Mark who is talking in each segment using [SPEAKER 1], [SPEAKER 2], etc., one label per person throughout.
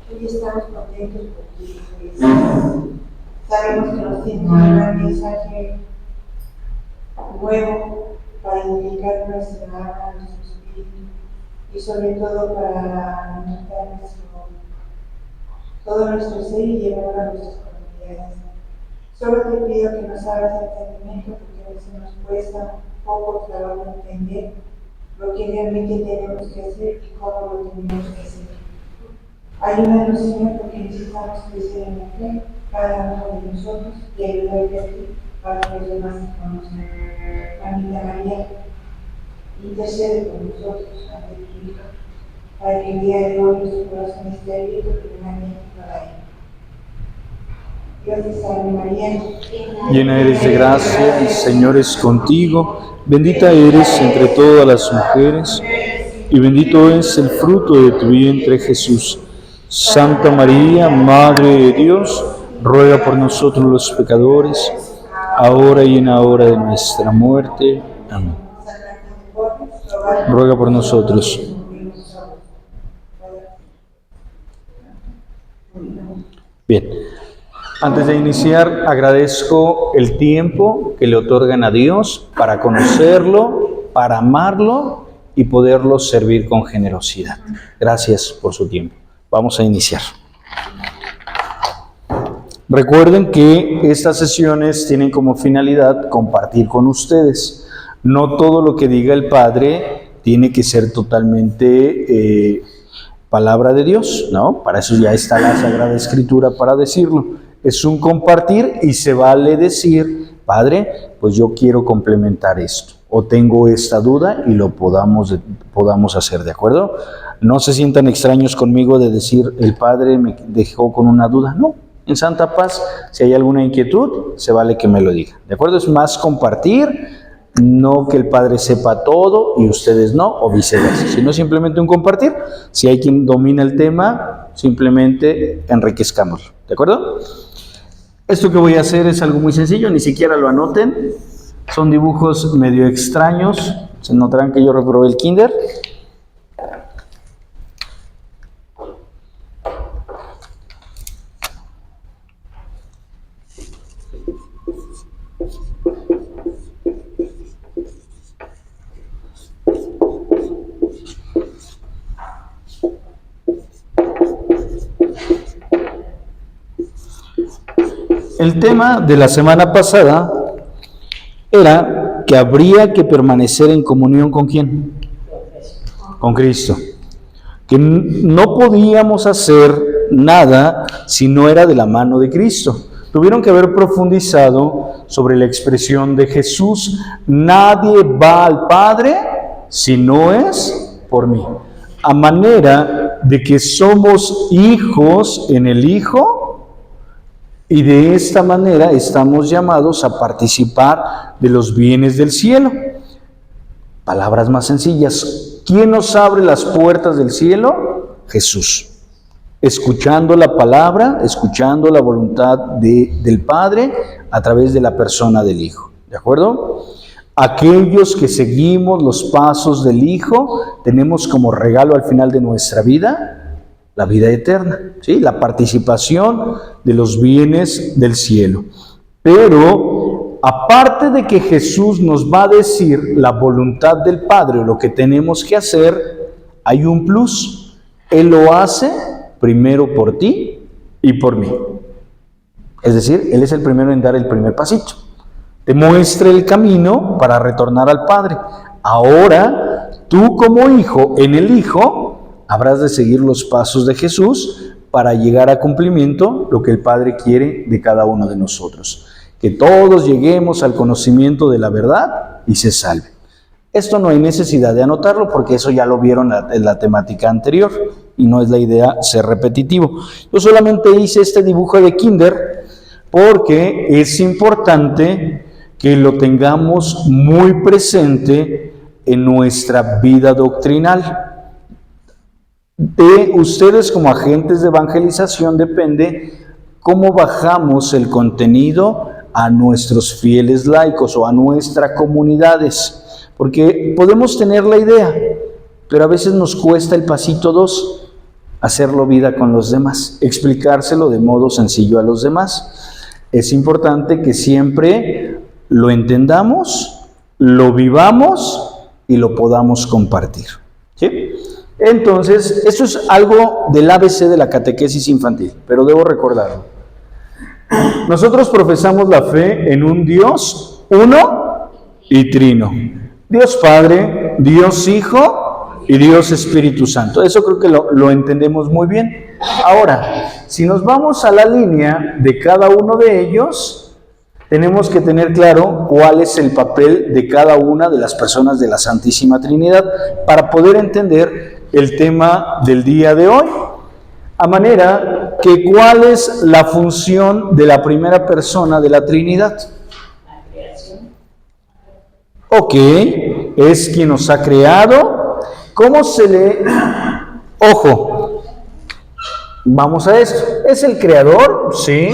[SPEAKER 1] Hoy estamos contentos porque sabemos que nos tiene un gran mensaje nuevo para edificar nuestra alma, nuestro espíritu y sobre todo para alimentar todo nuestro ser y llevarlo a nuestras comunidades. Solo te pido que nos hagas entendimiento porque a veces nos cuesta un poco trabajo entender lo que realmente tenemos que hacer y cómo lo tenemos que hacer. Ayúdanos, Señor, porque necesitamos crecer en la fe, cada uno de nosotros, y ayudarte a ti para que los demás te conozcan. Mamita María, intercede por nosotros ante tu Hijo, para que el día de hoy nuestro corazón esté abierto plenamente para Él. Dios te salve María,
[SPEAKER 2] llena eres de gracia, el Señor es contigo, bendita eres entre todas las mujeres, y bendito es el fruto de tu vientre Jesús. Santa María, Madre de Dios, ruega por nosotros los pecadores, ahora y en la hora de nuestra muerte. Amén. Ruega por nosotros. Bien, antes de iniciar, agradezco el tiempo que le otorgan a Dios para conocerlo, para amarlo y poderlo servir con generosidad. Gracias por su tiempo. Vamos a iniciar. Recuerden que estas sesiones tienen como finalidad compartir con ustedes. No todo lo que diga el Padre tiene que ser totalmente palabra de Dios, ¿no? Para eso ya está la Sagrada Escritura para decirlo. Es un compartir y se vale decir, Padre, pues yo quiero complementar esto, o tengo esta duda y lo podamos hacer, ¿de acuerdo? No se sientan extraños conmigo de decir, el Padre me dejó con una duda. No, en santa paz, si hay alguna inquietud, se vale que me lo diga, ¿de acuerdo? Es más compartir, no que el Padre sepa todo y ustedes no, o viceversa, sino simplemente un compartir. Si hay quien domina el tema, simplemente enriquezcámoslo, ¿de acuerdo? Esto que voy a hacer es algo muy sencillo, ni siquiera lo anoten. Son dibujos medio extraños, se notarán que yo reprobé el kinder. El tema de la semana pasada era que habría que permanecer en comunión ¿con quién? Con Cristo. Que no podíamos hacer nada si no era de la mano de Cristo. Tuvieron que haber profundizado sobre la expresión de Jesús: nadie va al Padre si no es por mí. A manera de que somos hijos en el Hijo, y de esta manera estamos llamados a participar de los bienes del cielo. Palabras más sencillas. ¿Quién nos abre las puertas del cielo? Jesús. Escuchando la palabra, escuchando la voluntad del Padre a través de la persona del Hijo. ¿De acuerdo? Aquellos que seguimos los pasos del Hijo, tenemos como regalo al final de nuestra vida la vida eterna, ¿sí? La participación de los bienes del cielo. Pero, aparte de que Jesús nos va a decir la voluntad del Padre o lo que tenemos que hacer, hay un plus. Él lo hace primero por ti y por mí. Es decir, Él es el primero en dar el primer pasito. Te muestra el camino para retornar al Padre. Ahora, tú como hijo en el Hijo, habrás de seguir los pasos de Jesús para llegar a cumplimiento lo que el Padre quiere de cada uno de nosotros. Que todos lleguemos al conocimiento de la verdad y se salven. Esto no hay necesidad de anotarlo porque eso ya lo vieron en la temática anterior y no es la idea ser repetitivo. Yo solamente hice este dibujo de kinder porque es importante que lo tengamos muy presente en nuestra vida doctrinal. De ustedes como agentes de evangelización depende cómo bajamos el contenido a nuestros fieles laicos o a nuestras comunidades, porque podemos tener la idea, pero a veces nos cuesta el pasito 2. hacerlo vida con los demás, explicárselo de modo sencillo a los demás. Es importante que siempre lo entendamos, lo vivamos y lo podamos compartir. ¿Sí? Entonces, esto es algo del ABC de la catequesis infantil, pero debo recordarlo. Nosotros profesamos la fe en un Dios uno y trino. Dios Padre, Dios Hijo y Dios Espíritu Santo. Eso creo que lo entendemos muy bien. Ahora, si nos vamos a la línea de cada uno de ellos, tenemos que tener claro cuál es el papel de cada una de las personas de la Santísima Trinidad para poder entender el tema del día de hoy. A manera que cuál es la función de la primera persona de la Trinidad. Ok, es quien nos ha creado. ¿Cómo se le... Ojo, vamos a esto. ¿Es el creador? Sí.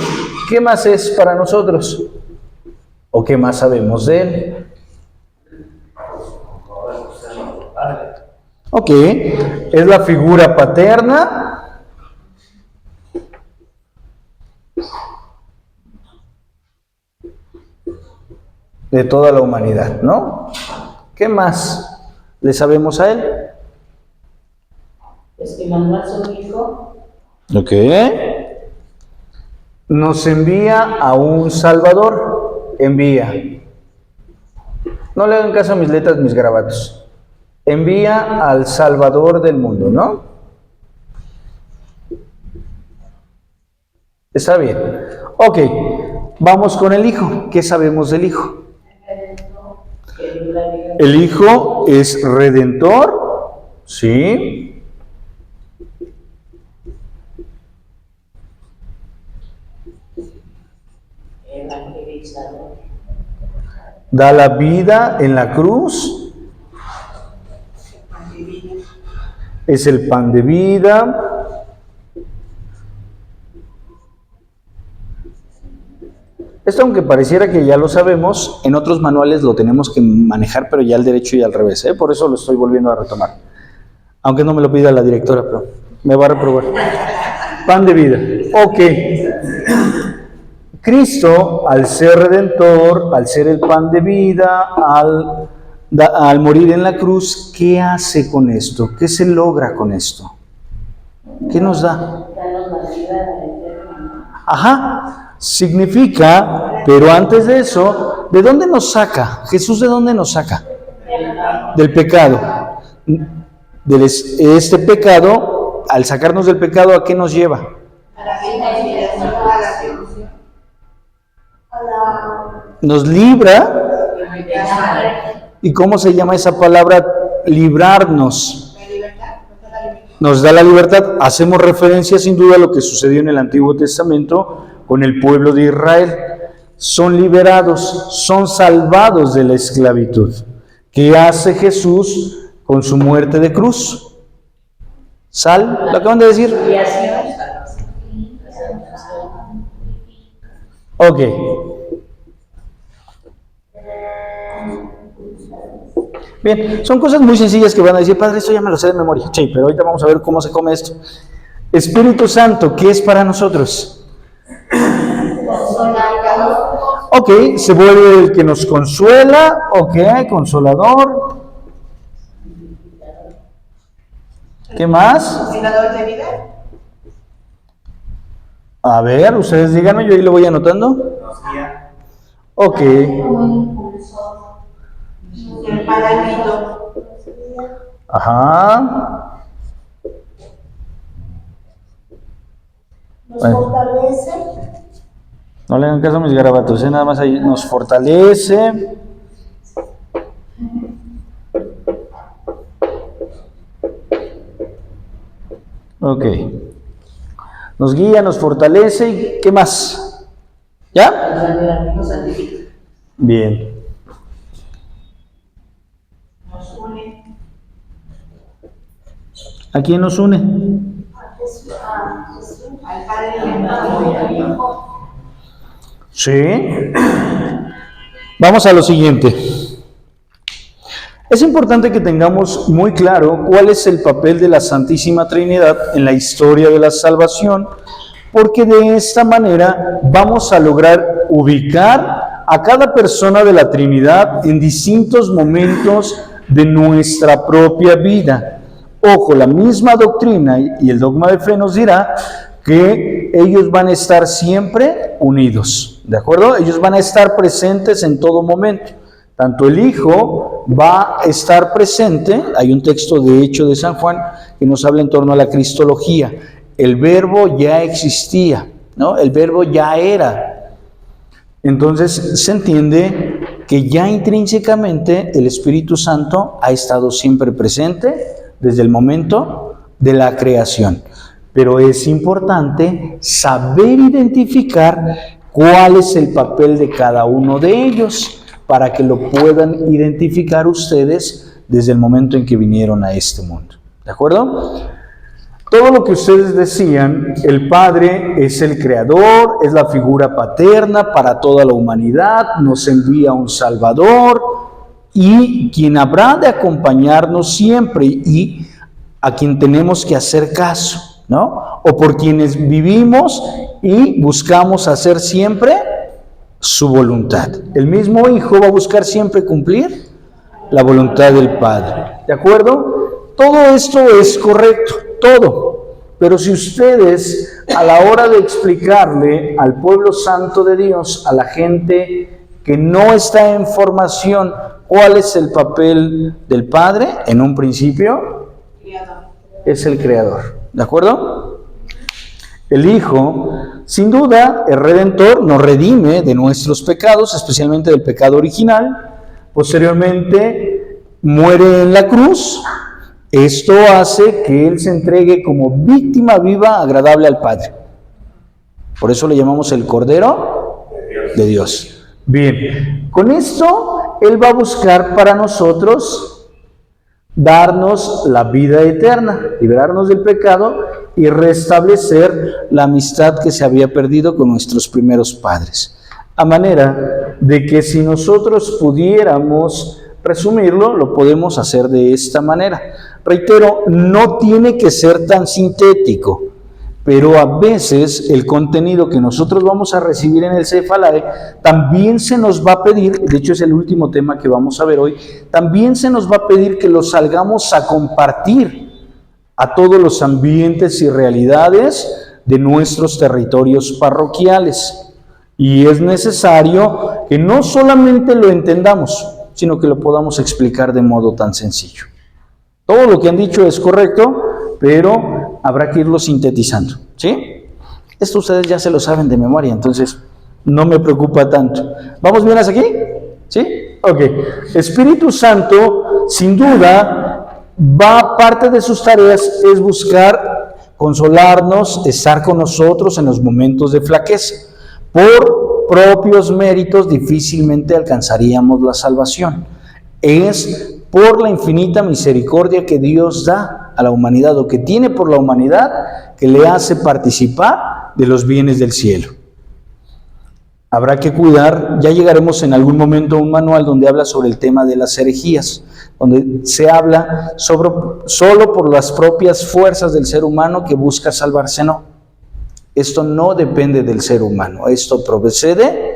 [SPEAKER 2] ¿Qué más es para nosotros? ¿O qué más sabemos de él? Ok, es la figura paterna. De toda la humanidad, ¿no? ¿Qué más le sabemos a él?
[SPEAKER 3] Es que mandó a su hijo.
[SPEAKER 2] Ok. Nos envía a un Salvador. Envía. No le hagan caso a mis letras, mis garabatos. Envía al Salvador del mundo, ¿no? Está bien. Ok. Vamos con el Hijo. ¿Qué sabemos del Hijo? El Hijo es redentor, ¿sí? Da la vida en la cruz. Es el pan de vida. Esto, aunque pareciera que ya lo sabemos, en otros manuales lo tenemos que manejar, pero ya al derecho y al revés, ¿eh? Por eso lo estoy volviendo a retomar. Aunque no me lo pida la directora, pero me va a reprobar. Pan de vida. Ok. Cristo, al ser redentor, al ser el pan de vida, al morir en la cruz, ¿qué hace con esto? ¿Qué se logra con esto? ¿Qué nos da? Ajá. Significa, pero antes de eso, ¿de dónde nos saca? Jesús, ¿de dónde nos saca? Del pecado. Este pecado, al sacarnos del pecado, ¿a qué nos lleva?
[SPEAKER 1] A la reconciliación, a la solución.
[SPEAKER 2] Nos libra. ¿Y cómo se llama esa palabra? Librarnos. Nos da la libertad. Hacemos referencia sin duda a lo que sucedió en el Antiguo Testamento con el pueblo de Israel. Son liberados, son salvados de la esclavitud. ¿Qué hace Jesús con su muerte de cruz? ¿Sal? ¿Lo acaban de decir? Ok. Bien, son cosas muy sencillas que van a decir, padre, esto ya me lo sé de memoria. Sí, pero ahorita vamos a ver cómo se come esto. Espíritu Santo, ¿qué es para nosotros? Ok, se vuelve el que nos consuela, ok, consolador. ¿Qué más?
[SPEAKER 1] ¿Senador de vida?
[SPEAKER 2] A ver, ustedes díganme, yo ahí lo voy anotando. Ok.
[SPEAKER 1] El paráclito.
[SPEAKER 2] Ajá.
[SPEAKER 1] Nos fortalece.
[SPEAKER 2] No le hagan caso a mis garabatos, nada más ahí nos fortalece. Ok. Nos guía, nos fortalece y ¿qué más? ¿Ya? Bien.
[SPEAKER 1] Nos une.
[SPEAKER 2] ¿A quién nos une?
[SPEAKER 1] Al Padre y al Hijo.
[SPEAKER 2] Sí. Vamos a lo siguiente. Es importante que tengamos muy claro cuál es el papel de la Santísima Trinidad en la historia de la salvación, porque de esta manera vamos a lograr ubicar a cada persona de la Trinidad en distintos momentos de nuestra propia vida. Ojo, la misma doctrina y el dogma de fe nos dirá que ellos van a estar siempre unidos, ¿de acuerdo? Ellos van a estar presentes en todo momento. Tanto el Hijo va a estar presente, hay un texto de Hecho de San Juan que nos habla en torno a la cristología. El Verbo ya existía, ¿no? El Verbo ya era. Entonces se entiende que ya intrínsecamente el Espíritu Santo ha estado siempre presente desde el momento de la creación. Pero es importante saber identificar cuál es el papel de cada uno de ellos, para que lo puedan identificar ustedes desde el momento en que vinieron a este mundo. ¿De acuerdo? Todo lo que ustedes decían, el Padre es el Creador, es la figura paterna para toda la humanidad, nos envía un Salvador y quien habrá de acompañarnos siempre y a quien tenemos que hacer caso, ¿no? O por quienes vivimos y buscamos hacer siempre su voluntad. El mismo Hijo va a buscar siempre cumplir la voluntad del Padre. ¿De acuerdo? Todo esto es correcto, todo. Pero si ustedes, a la hora de explicarle al pueblo santo de Dios, a la gente que no está en formación, cuál es el papel del Padre, en un principio, es el Creador. ¿De acuerdo? El Hijo, sin duda, el Redentor nos redime de nuestros pecados, especialmente del pecado original. Posteriormente, muere en la cruz. Esto hace que Él se entregue como víctima viva, agradable al Padre. Por eso le llamamos el Cordero de Dios. Bien, con esto Él va a buscar para nosotros darnos la vida eterna, liberarnos del pecado y restablecer la amistad que se había perdido con nuestros primeros padres. A manera de que si nosotros pudiéramos resumirlo, lo podemos hacer de esta manera. Reitero, no tiene que ser tan sintético, pero a veces el contenido que nosotros vamos a recibir en el Cefalae también se nos va a pedir, de hecho es el último tema que vamos a ver hoy, también se nos va a pedir que lo salgamos a compartir a todos los ambientes y realidades de nuestros territorios parroquiales. Y es necesario que no solamente lo entendamos, sino que lo podamos explicar de modo tan sencillo. Todo lo que han dicho es correcto, pero habrá que irlo sintetizando, ¿sí? Esto ustedes ya se lo saben de memoria, entonces no me preocupa tanto. ¿Vamos bien hasta aquí? ¿Sí? Ok. Espíritu Santo, sin duda, parte de sus tareas es buscar consolarnos, estar con nosotros en los momentos de flaqueza. Por propios méritos difícilmente alcanzaríamos la salvación. Es por la infinita misericordia que Dios da a la humanidad, o que tiene por la humanidad, que le hace participar de los bienes del cielo. Habrá que cuidar, ya llegaremos en algún momento a un manual donde habla sobre el tema de las herejías, donde se habla solo por las propias fuerzas del ser humano que busca salvarse, no. Esto no depende del ser humano, esto procede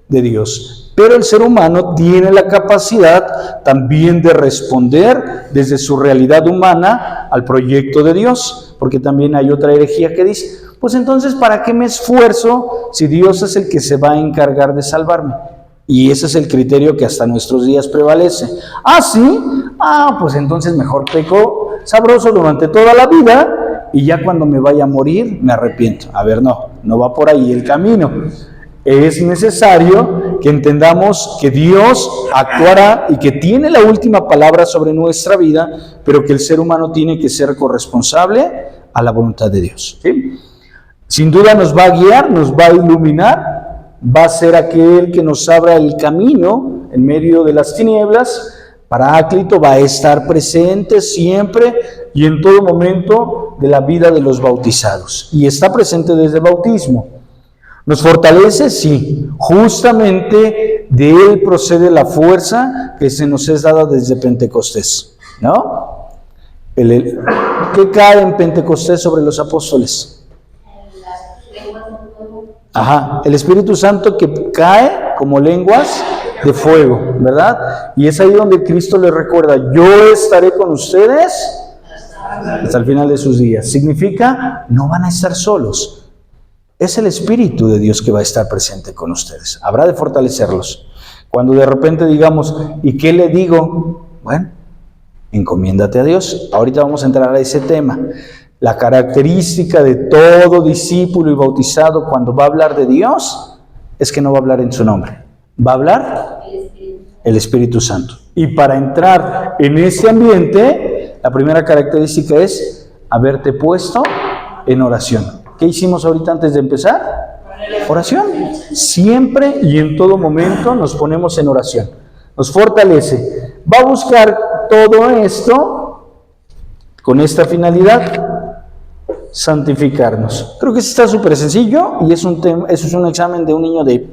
[SPEAKER 2] de Dios. Pero el ser humano tiene la capacidad también de responder desde su realidad humana al proyecto de Dios, porque también hay otra herejía que dice, pues entonces ¿para qué me esfuerzo si Dios es el que se va a encargar de salvarme? Y ese es el criterio que hasta nuestros días prevalece. Ah, ¿sí? Ah, pues entonces mejor peco sabroso durante toda la vida y ya cuando me vaya a morir me arrepiento. A ver, no va por ahí el camino. Es necesario que entendamos que Dios actuará y que tiene la última palabra sobre nuestra vida, pero que el ser humano tiene que ser corresponsable a la voluntad de Dios, ¿sí? Sin duda nos va a guiar, nos va a iluminar, va a ser aquel que nos abra el camino en medio de las tinieblas. Paráclito va a estar presente siempre y en todo momento de la vida de los bautizados, y está presente desde el bautismo. ¿Nos fortalece? Sí, justamente de Él procede la fuerza que se nos es dada desde Pentecostés, ¿no? ¿Qué cae en Pentecostés sobre los apóstoles? Ajá, el Espíritu Santo que cae como lenguas de fuego, ¿verdad? Y es ahí donde Cristo les recuerda: yo estaré con ustedes hasta el final de sus días. Significa, no van a estar solos. Es el Espíritu de Dios que va a estar presente con ustedes. Habrá de fortalecerlos. Cuando de repente digamos, ¿y qué le digo? Bueno, encomiéndate a Dios. Ahorita vamos a entrar a ese tema. La característica de todo discípulo y bautizado cuando va a hablar de Dios es que no va a hablar en su nombre. Va a hablar el Espíritu Santo. Y para entrar en ese ambiente, la primera característica es haberte puesto en oración. ¿Qué hicimos ahorita antes de empezar? Oración. Siempre y en todo momento nos ponemos en oración. Nos fortalece. Va a buscar todo esto con esta finalidad: santificarnos. Creo que eso está súper sencillo y es un tema, eso es un examen de un niño de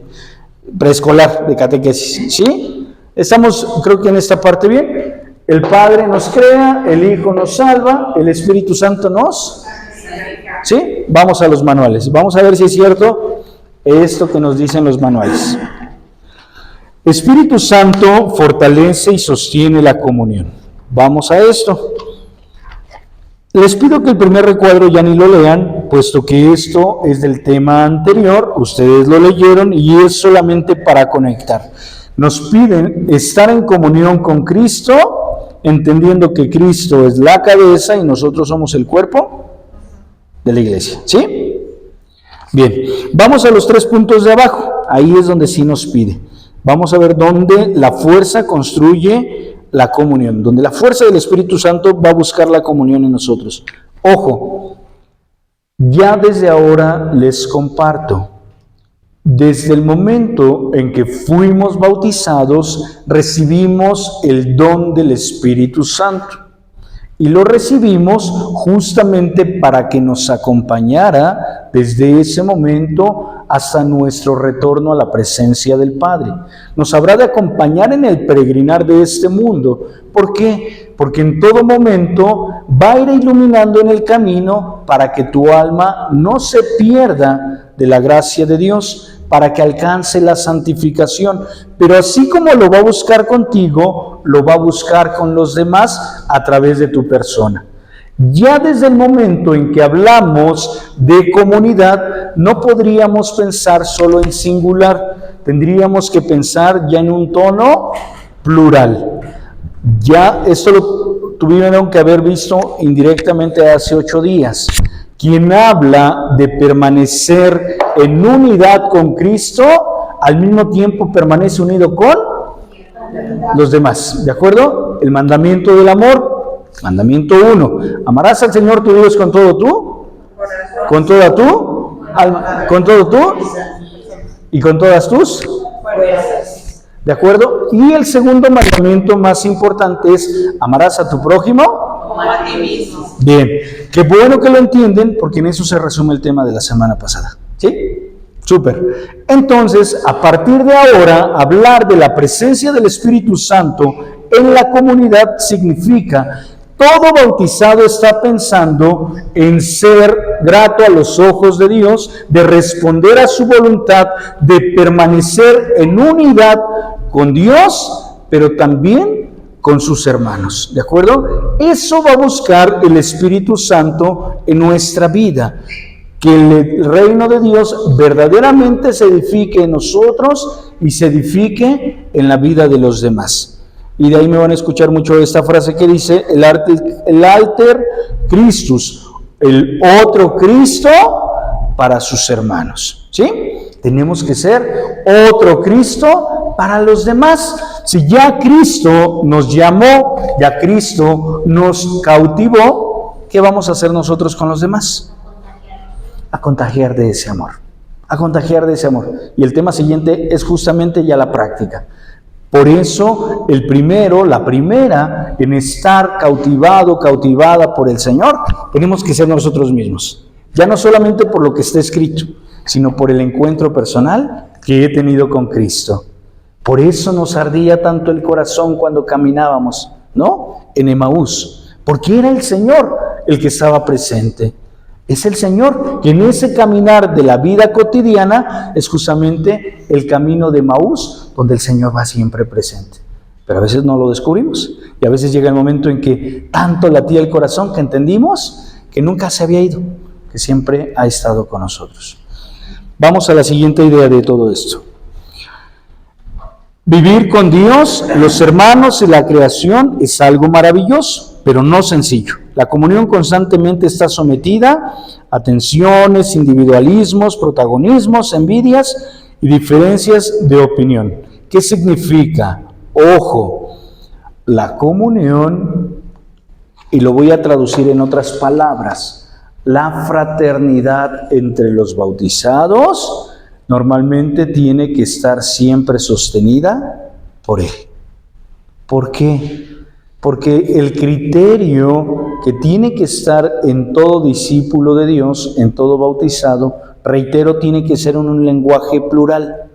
[SPEAKER 2] preescolar, de catequesis, ¿sí? Estamos, creo que en esta parte bien. El Padre nos crea, el Hijo nos salva, el Espíritu Santo nos... ¿Sí? Vamos a los manuales. Vamos a ver si es cierto esto que nos dicen los manuales. Espíritu Santo fortalece y sostiene la comunión. Vamos a esto. Les pido que el primer recuadro ya ni lo lean, puesto que esto es del tema anterior. Ustedes lo leyeron y es solamente para conectar. Nos piden estar en comunión con Cristo, entendiendo que Cristo es la cabeza y nosotros somos el cuerpo de la iglesia, ¿sí? Bien, vamos a los 3 puntos de abajo. Ahí es donde sí nos pide. Vamos a ver dónde la fuerza construye la comunión, donde la fuerza del Espíritu Santo va a buscar la comunión en nosotros. Ojo, ya desde ahora les comparto, desde el momento en que fuimos bautizados, recibimos el don del Espíritu Santo. Y lo recibimos justamente para que nos acompañara desde ese momento hasta nuestro retorno a la presencia del Padre. Nos habrá de acompañar en el peregrinar de este mundo. ¿Por qué? Porque en todo momento va a ir iluminando en el camino para que tu alma no se pierda de la gracia de Dios, para que alcance la santificación. Pero así como lo va a buscar contigo, lo va a buscar con los demás a través de tu persona. Ya desde el momento en que hablamos de comunidad, no podríamos pensar solo en singular, tendríamos que pensar ya en un tono plural. Ya esto lo tuvieron que haber visto indirectamente hace 8 días. Quien habla de permanecer en unidad con Cristo, al mismo tiempo permanece unido con los demás, ¿de acuerdo? El mandamiento del amor, mandamiento 1, amarás al Señor tu Dios con todo tú, con toda tu alma, con todo tú y con todas tus fuerzas, ¿de acuerdo? Y el segundo mandamiento más importante es: amarás a tu prójimo como a ti mismo. Bien, qué bueno que lo entienden, porque en eso se resume el tema de la semana pasada, ¿sí? Súper. Entonces, a partir de ahora, hablar de la presencia del Espíritu Santo en la comunidad significa: todo bautizado está pensando en ser grato a los ojos de Dios, de responder a su voluntad, de permanecer en unidad con Dios, pero también con sus hermanos, ¿de acuerdo? Eso va a buscar el Espíritu Santo en nuestra vida, que el reino de Dios verdaderamente se edifique en nosotros y se edifique en la vida de los demás. Y de ahí me van a escuchar mucho esta frase que dice: el alter Christus, el otro Cristo para sus hermanos, ¿sí? Tenemos que ser otro Cristo para los demás. Si ya Cristo nos llamó, ya Cristo nos cautivó, ¿qué vamos a hacer nosotros con los demás? A contagiar de ese amor, a contagiar de ese amor. Y el tema siguiente es justamente ya la práctica. Por eso la primera en estar cautivado, cautivada por el Señor, tenemos que ser nosotros mismos. Ya no solamente por lo que está escrito, sino por el encuentro personal que he tenido con Cristo. Por eso nos ardía tanto el corazón cuando caminábamos, ¿no? En Emaús, porque era el Señor el que estaba presente. Es el Señor que en ese caminar de la vida cotidiana es justamente el camino de Emaús, donde el Señor va siempre presente. Pero a veces no lo descubrimos y a veces llega el momento en que tanto latía el corazón que entendimos que nunca se había ido, que siempre ha estado con nosotros. Vamos a la siguiente idea de todo esto. Vivir con Dios, los hermanos y la creación es algo maravilloso, pero no sencillo. La comunión constantemente está sometida a tensiones, individualismos, protagonismos, envidias y diferencias de opinión. ¿Qué significa? Ojo, la comunión, y lo voy a traducir en otras palabras, la fraternidad entre los bautizados normalmente tiene que estar siempre sostenida por Él. ¿Por qué? Porque el criterio que tiene que estar en todo discípulo de Dios, en todo bautizado, reitero, tiene que ser en un lenguaje plural.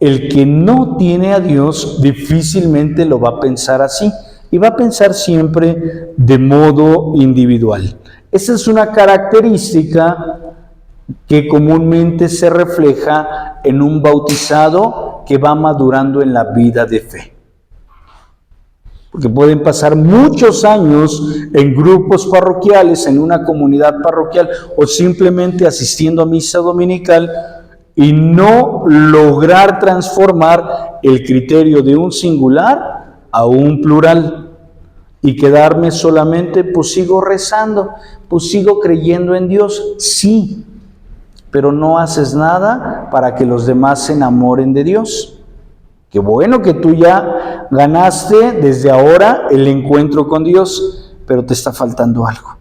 [SPEAKER 2] El que no tiene a Dios difícilmente lo va a pensar así y va a pensar siempre de modo individual. Esa es una característica que comúnmente se refleja en un bautizado que va madurando en la vida de fe. Porque pueden pasar muchos años en grupos parroquiales, en una comunidad parroquial o simplemente asistiendo a misa dominical y no lograr transformar el criterio de un singular a un plural y quedarme solamente, pues sigo rezando, pues sigo creyendo en Dios, sí, pero no haces nada para que los demás se enamoren de Dios. Qué bueno que tú ya ganaste desde ahora el encuentro con Dios, pero te está faltando algo.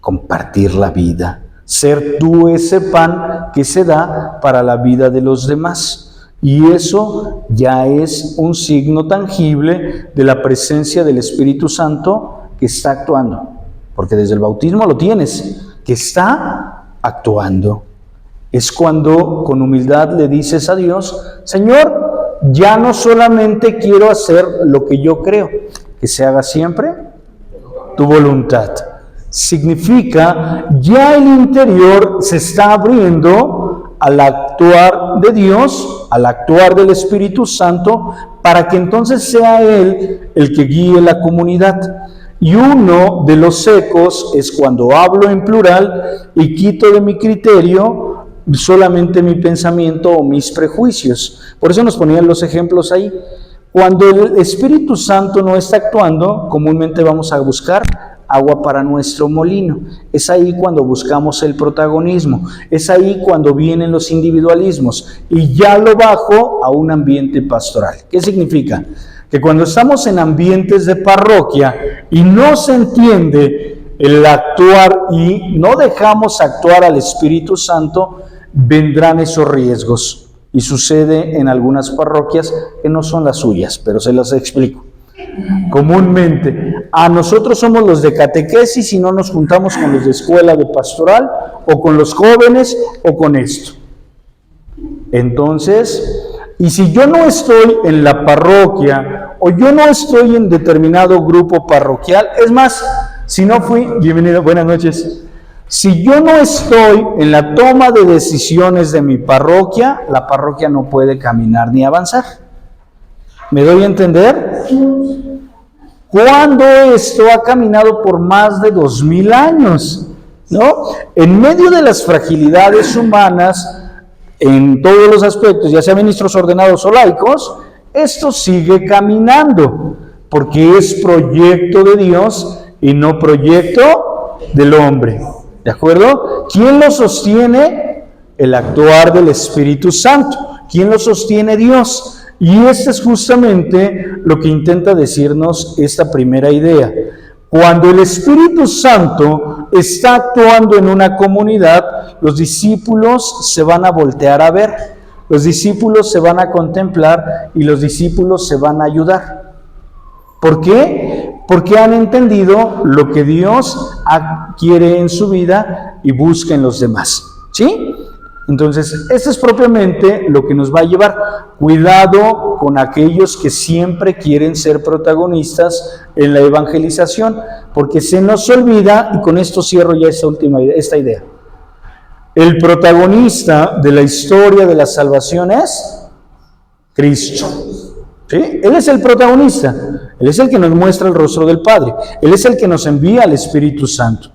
[SPEAKER 2] Compartir la vida, ser tú ese pan que se da para la vida de los demás. Y eso ya es un signo tangible de la presencia del Espíritu Santo que está actuando. Porque desde el bautismo lo tienes, que está actuando. Es cuando con humildad le dices a Dios, Señor, ya no solamente quiero hacer lo que yo creo, que se haga siempre tu voluntad. Significa, ya el interior se está abriendo al actuar de Dios, al actuar del Espíritu Santo, para que entonces sea Él el que guíe la comunidad. Y uno de los ecos es cuando hablo en plural y quito de mi criterio solamente mi pensamiento o mis prejuicios. Por eso nos ponían los ejemplos ahí. Cuando el Espíritu Santo no está actuando, comúnmente vamos a buscar agua para nuestro molino. Es ahí cuando buscamos el protagonismo. Es ahí cuando vienen los individualismos. Y ya lo bajo a un ambiente pastoral. ¿Qué significa? Que cuando estamos en ambientes de parroquia y no se entiende el actuar y no dejamos actuar al Espíritu Santo, vendrán esos riesgos. Y sucede en algunas parroquias que no son las suyas, pero se las explico. Comúnmente, a nosotros somos los de catequesis y no nos juntamos con los de escuela de pastoral o con los jóvenes o con esto. Entonces, y si yo no estoy en la parroquia o yo no estoy en determinado grupo parroquial, es más, si no fui, bienvenido, buenas noches. Si yo no estoy en la toma de decisiones de mi parroquia, la parroquia no puede caminar ni avanzar. ¿Me doy a entender? Cuando esto ha caminado por más de 2000 años, ¿no? En medio de las fragilidades humanas, en todos los aspectos, ya sea ministros ordenados o laicos, esto sigue caminando, porque es proyecto de Dios y no proyecto del hombre. ¿De acuerdo? ¿Quién lo sostiene? El actuar del Espíritu Santo. ¿Quién lo sostiene? Dios. Y este es justamente lo que intenta decirnos esta primera idea. Cuando el Espíritu Santo está actuando en una comunidad, los discípulos se van a voltear a ver, los discípulos se van a contemplar y los discípulos se van a ayudar. ¿Por qué? Porque han entendido lo que Dios quiere en su vida y busca en los demás. ¿Sí? Entonces, esto es propiamente lo que nos va a llevar. Cuidado con aquellos que siempre quieren ser protagonistas en la evangelización, porque se nos olvida, y con esto cierro ya esta idea. El protagonista de la historia de la salvación es Cristo. ¿Sí? Él es el protagonista. Él es el que nos muestra el rostro del Padre. Él es el que nos envía al Espíritu Santo.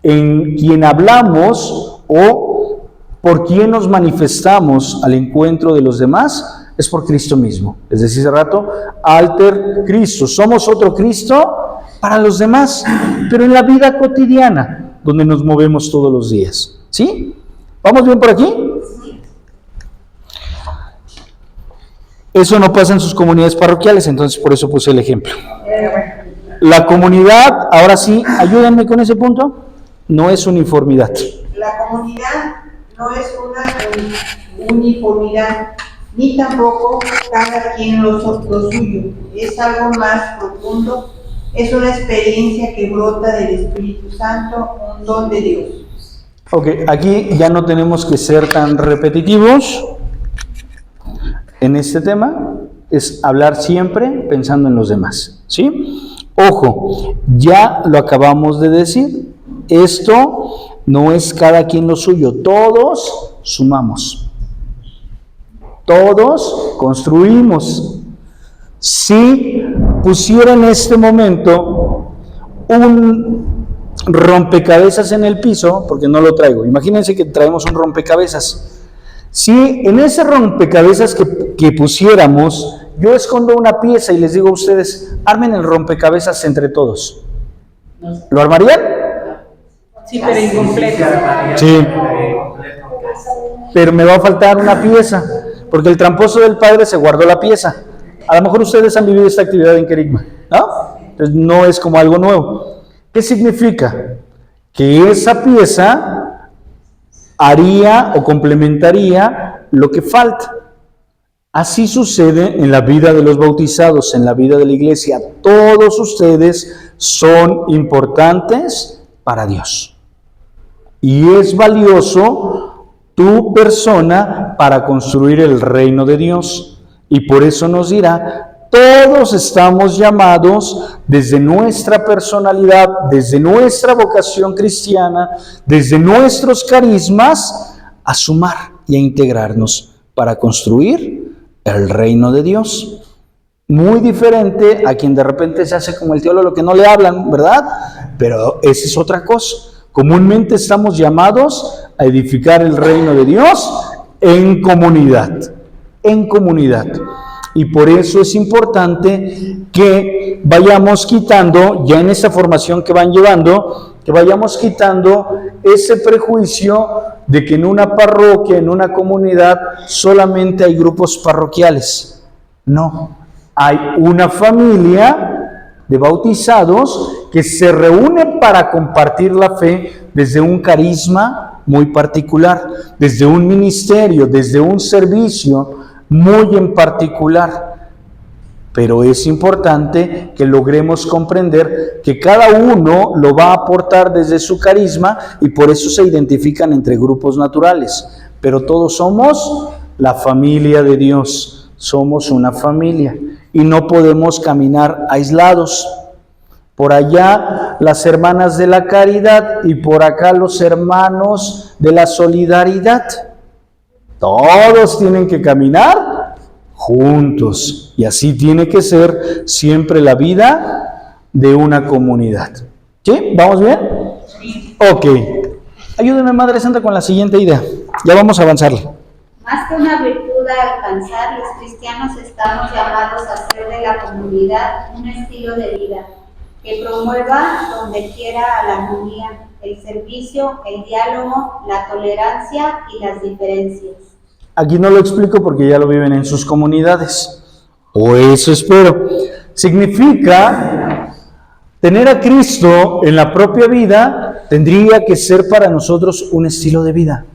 [SPEAKER 2] En quien hablamos o por quien nos manifestamos al encuentro de los demás es por Cristo mismo. Es decir, hace rato, alter Cristo. Somos otro Cristo para los demás, pero en la vida cotidiana, donde nos movemos todos los días. ¿Sí? ¿Vamos bien por aquí? Eso no pasa en sus comunidades parroquiales, entonces por eso puse el ejemplo. La comunidad, ahora sí, ayúdenme con ese punto, no es uniformidad.
[SPEAKER 1] La comunidad no es una uniformidad, ni tampoco cada quien lo suyo. Es algo más profundo, es una experiencia que brota del Espíritu Santo, un don de Dios.
[SPEAKER 2] Ok, aquí ya no tenemos que ser tan repetitivos en este tema, es hablar siempre pensando en los demás, ¿sí? Ojo, ya lo acabamos de decir, esto no es cada quien lo suyo, todos sumamos, todos construimos. Si pusiera en este momento un rompecabezas en el piso, porque no lo traigo, imagínense que traemos un rompecabezas. Si en ese rompecabezas que pusiéramos, yo escondo una pieza y les digo a ustedes, armen el rompecabezas entre todos, ¿lo armarían?
[SPEAKER 3] Sí, pero incompleto.
[SPEAKER 2] Sí, pero me va a faltar una pieza, porque el tramposo del padre se guardó la pieza. A lo mejor ustedes han vivido esta actividad en Querigma, ¿no? Entonces no es como algo nuevo. ¿Qué significa? Que esa pieza haría o complementaría lo que falta. Así sucede en la vida de los bautizados, en la vida de la iglesia. Todos ustedes son importantes para Dios. Y es valioso tu persona para construir el reino de Dios. Y por eso nos dirá, todos estamos llamados desde nuestra personalidad, desde nuestra vocación cristiana, desde nuestros carismas, a sumar y a integrarnos para construir el reino de Dios. Muy diferente a quien de repente se hace como el teólogo que no le hablan, ¿verdad? Pero esa es otra cosa. Comúnmente estamos llamados a edificar el reino de Dios en comunidad. En comunidad. Y por eso es importante que vayamos quitando, ya en esta formación que van llevando, que vayamos quitando ese prejuicio de que en una parroquia, en una comunidad, solamente hay grupos parroquiales. No, hay una familia de bautizados que se reúne para compartir la fe desde un carisma muy particular, desde un ministerio, desde un servicio muy en particular. Pero es importante que logremos comprender que cada uno lo va a aportar desde su carisma y por eso se identifican entre grupos naturales. Pero todos somos la familia de Dios, somos una familia y no podemos caminar aislados. Por allá las hermanas de la caridad y por acá los hermanos de la solidaridad. Todos tienen que caminar juntos y así tiene que ser siempre la vida de una comunidad. ¿Sí? ¿Vamos bien? Sí. Ok. Ayúdenme, Madre Santa, con la siguiente idea. Ya vamos a avanzarle.
[SPEAKER 4] Más que una virtud a alcanzar, los cristianos estamos llamados a hacer de la comunidad un estilo de vida que promueva donde quiera la armonía, el servicio, el diálogo, la tolerancia y las diferencias.
[SPEAKER 2] Aquí no lo explico porque ya lo viven en sus comunidades, o eso espero. Significa tener a Cristo en la propia vida, tendría que ser para nosotros un estilo de vida.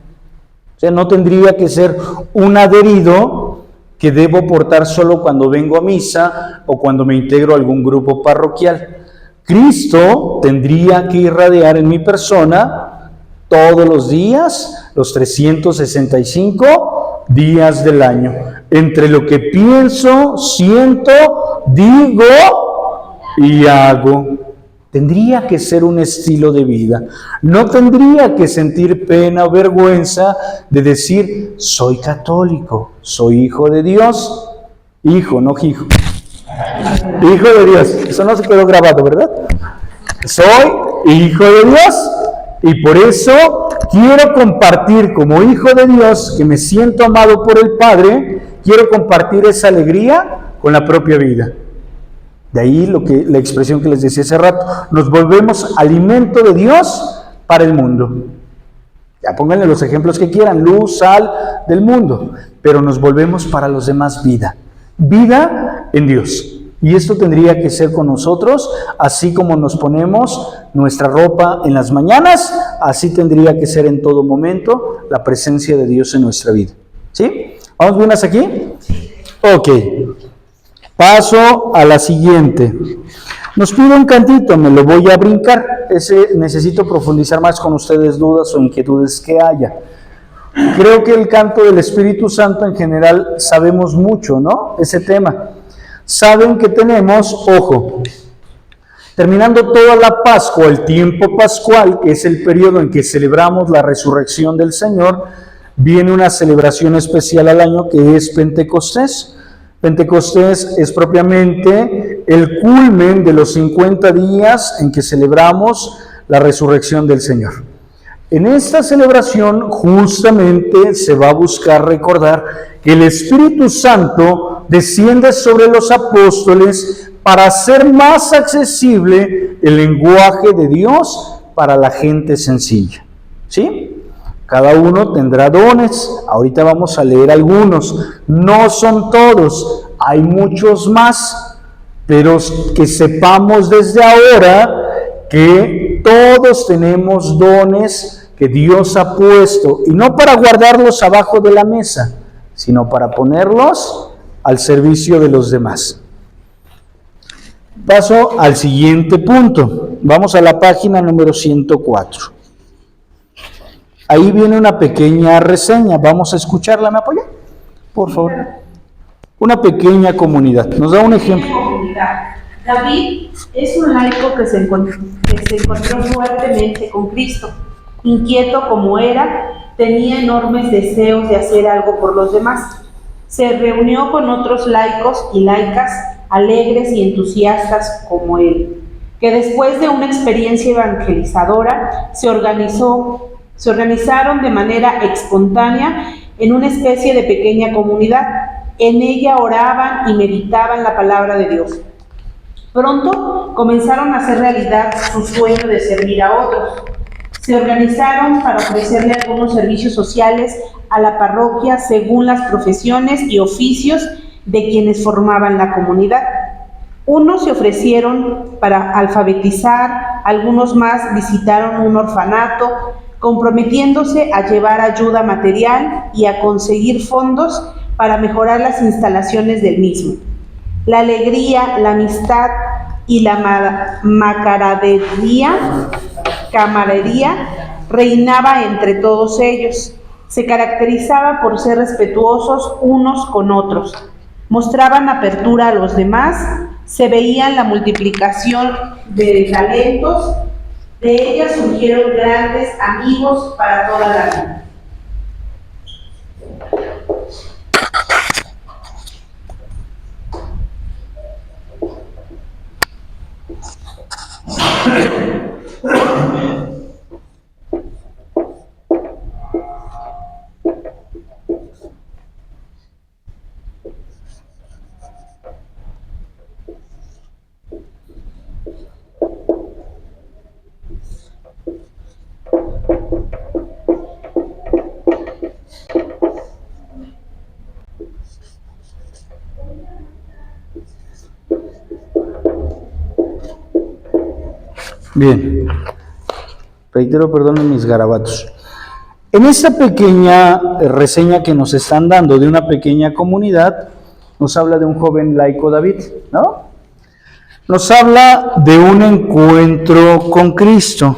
[SPEAKER 2] O sea, no tendría que ser un adherido que debo portar solo cuando vengo a misa o cuando me integro a algún grupo parroquial. Cristo tendría que irradiar en mi persona todos los días, los 365 días del año. Entre lo que pienso, siento, digo y hago. Tendría que ser un estilo de vida. No tendría que sentir pena o vergüenza de decir, soy católico, soy hijo de Dios. Hijo, no hijo. Hijo de Dios. Eso no se quedó grabado, ¿verdad? Soy hijo de Dios. Y por eso quiero compartir como hijo de Dios, que me siento amado por el Padre, quiero compartir esa alegría con la propia vida. De ahí la expresión que les decía hace rato, nos volvemos alimento de Dios para el mundo. Ya pónganle los ejemplos que quieran, luz, sal del mundo, pero nos volvemos para los demás vida en Dios. Y esto tendría que ser con nosotros, así como nos ponemos nuestra ropa en las mañanas, así tendría que ser en todo momento la presencia de Dios en nuestra vida. ¿Sí? ¿Vamos bien hasta aquí? Ok. Paso a la siguiente. Nos pide un cantito, me lo voy a brincar. Necesito profundizar más con ustedes dudas o inquietudes que haya. Creo que el canto del Espíritu Santo en general sabemos mucho, ¿no? Ese tema. Saben que tenemos, ojo, terminando toda la Pascua, el tiempo pascual, que es el periodo en que celebramos la resurrección del Señor, viene una celebración especial al año que es Pentecostés. Pentecostés es propiamente el culmen de los 50 días en que celebramos la resurrección del Señor. En esta celebración justamente se va a buscar recordar que el Espíritu Santo desciende sobre los apóstoles para hacer más accesible el lenguaje de Dios para la gente sencilla. ¿Sí? Cada uno tendrá dones. Ahorita vamos a leer algunos. No son todos, hay muchos más, pero que sepamos desde ahora que todos tenemos dones que Dios ha puesto, y no para guardarlos abajo de la mesa, sino para ponerlos al servicio de los demás. Paso al siguiente punto. Vamos a la página número 104. Ahí viene una pequeña reseña. Vamos a escucharla. ¿Me apoya? Por favor. Una pequeña comunidad. Nos da un ejemplo.
[SPEAKER 3] David es un laico que se encontró fuertemente con Cristo. Inquieto como era, tenía enormes deseos de hacer algo por los demás. Se reunió con otros laicos y laicas alegres y entusiastas como él, que después de una experiencia evangelizadora se organizaron de manera espontánea en una especie de pequeña comunidad. En ella oraban y meditaban la palabra de Dios. Pronto comenzaron a hacer realidad su sueño de servir a otros. Se organizaron para ofrecerle algunos servicios sociales a la parroquia según las profesiones y oficios de quienes formaban la comunidad. Unos se ofrecieron para alfabetizar, algunos más visitaron un orfanato, comprometiéndose a llevar ayuda material y a conseguir fondos para mejorar las instalaciones del mismo. La alegría, la amistad y la camaradería reinaba entre todos ellos. Se caracterizaba por ser respetuosos unos con otros. Mostraban apertura a los demás, se veía la multiplicación de talentos. De ellas surgieron grandes amigos para toda la vida.
[SPEAKER 2] Bien, reitero, perdonen mis garabatos. En esta pequeña reseña que nos están dando de una pequeña comunidad, nos habla de un joven laico David, ¿no? Nos habla de un encuentro con Cristo.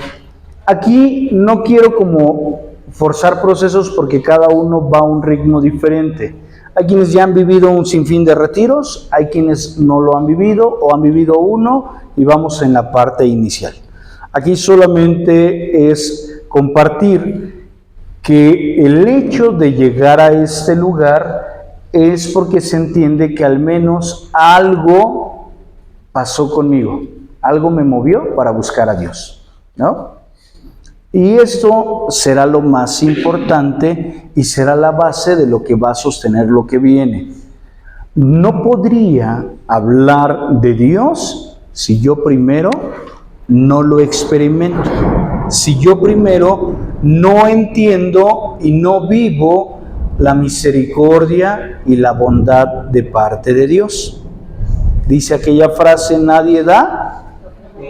[SPEAKER 2] Aquí no quiero como forzar procesos porque cada uno va a un ritmo diferente. Hay quienes ya han vivido un sinfín de retiros, hay quienes no lo han vivido o han vivido uno y vamos en la parte inicial. Aquí solamente es compartir que el hecho de llegar a este lugar es porque se entiende que al menos algo pasó conmigo, algo me movió para buscar a Dios, ¿no? Y esto será lo más importante y será la base de lo que va a sostener lo que viene. No podría hablar de Dios si yo primero no lo experimento, si yo primero no entiendo y no vivo la misericordia y la bondad de parte de Dios. Dice aquella frase, nadie da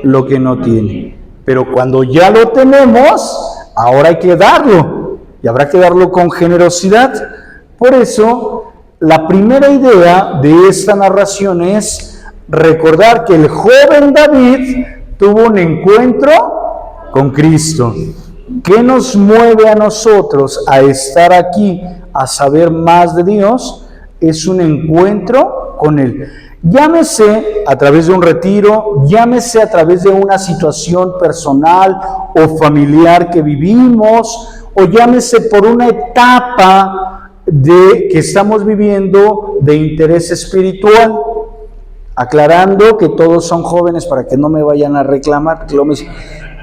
[SPEAKER 2] lo que no tiene. Pero cuando ya lo tenemos, ahora hay que darlo. Y habrá que darlo con generosidad. Por eso, la primera idea de esta narración es recordar que el joven David tuvo un encuentro con Cristo. ¿Qué nos mueve a nosotros a estar aquí, a saber más de Dios? Es un encuentro con Él. Llámese a través de un retiro, llámese a través de una situación personal o familiar que vivimos, o llámese por una etapa que estamos viviendo de interés espiritual, aclarando que todos son jóvenes para que no me vayan a reclamar, porque luego me dicen,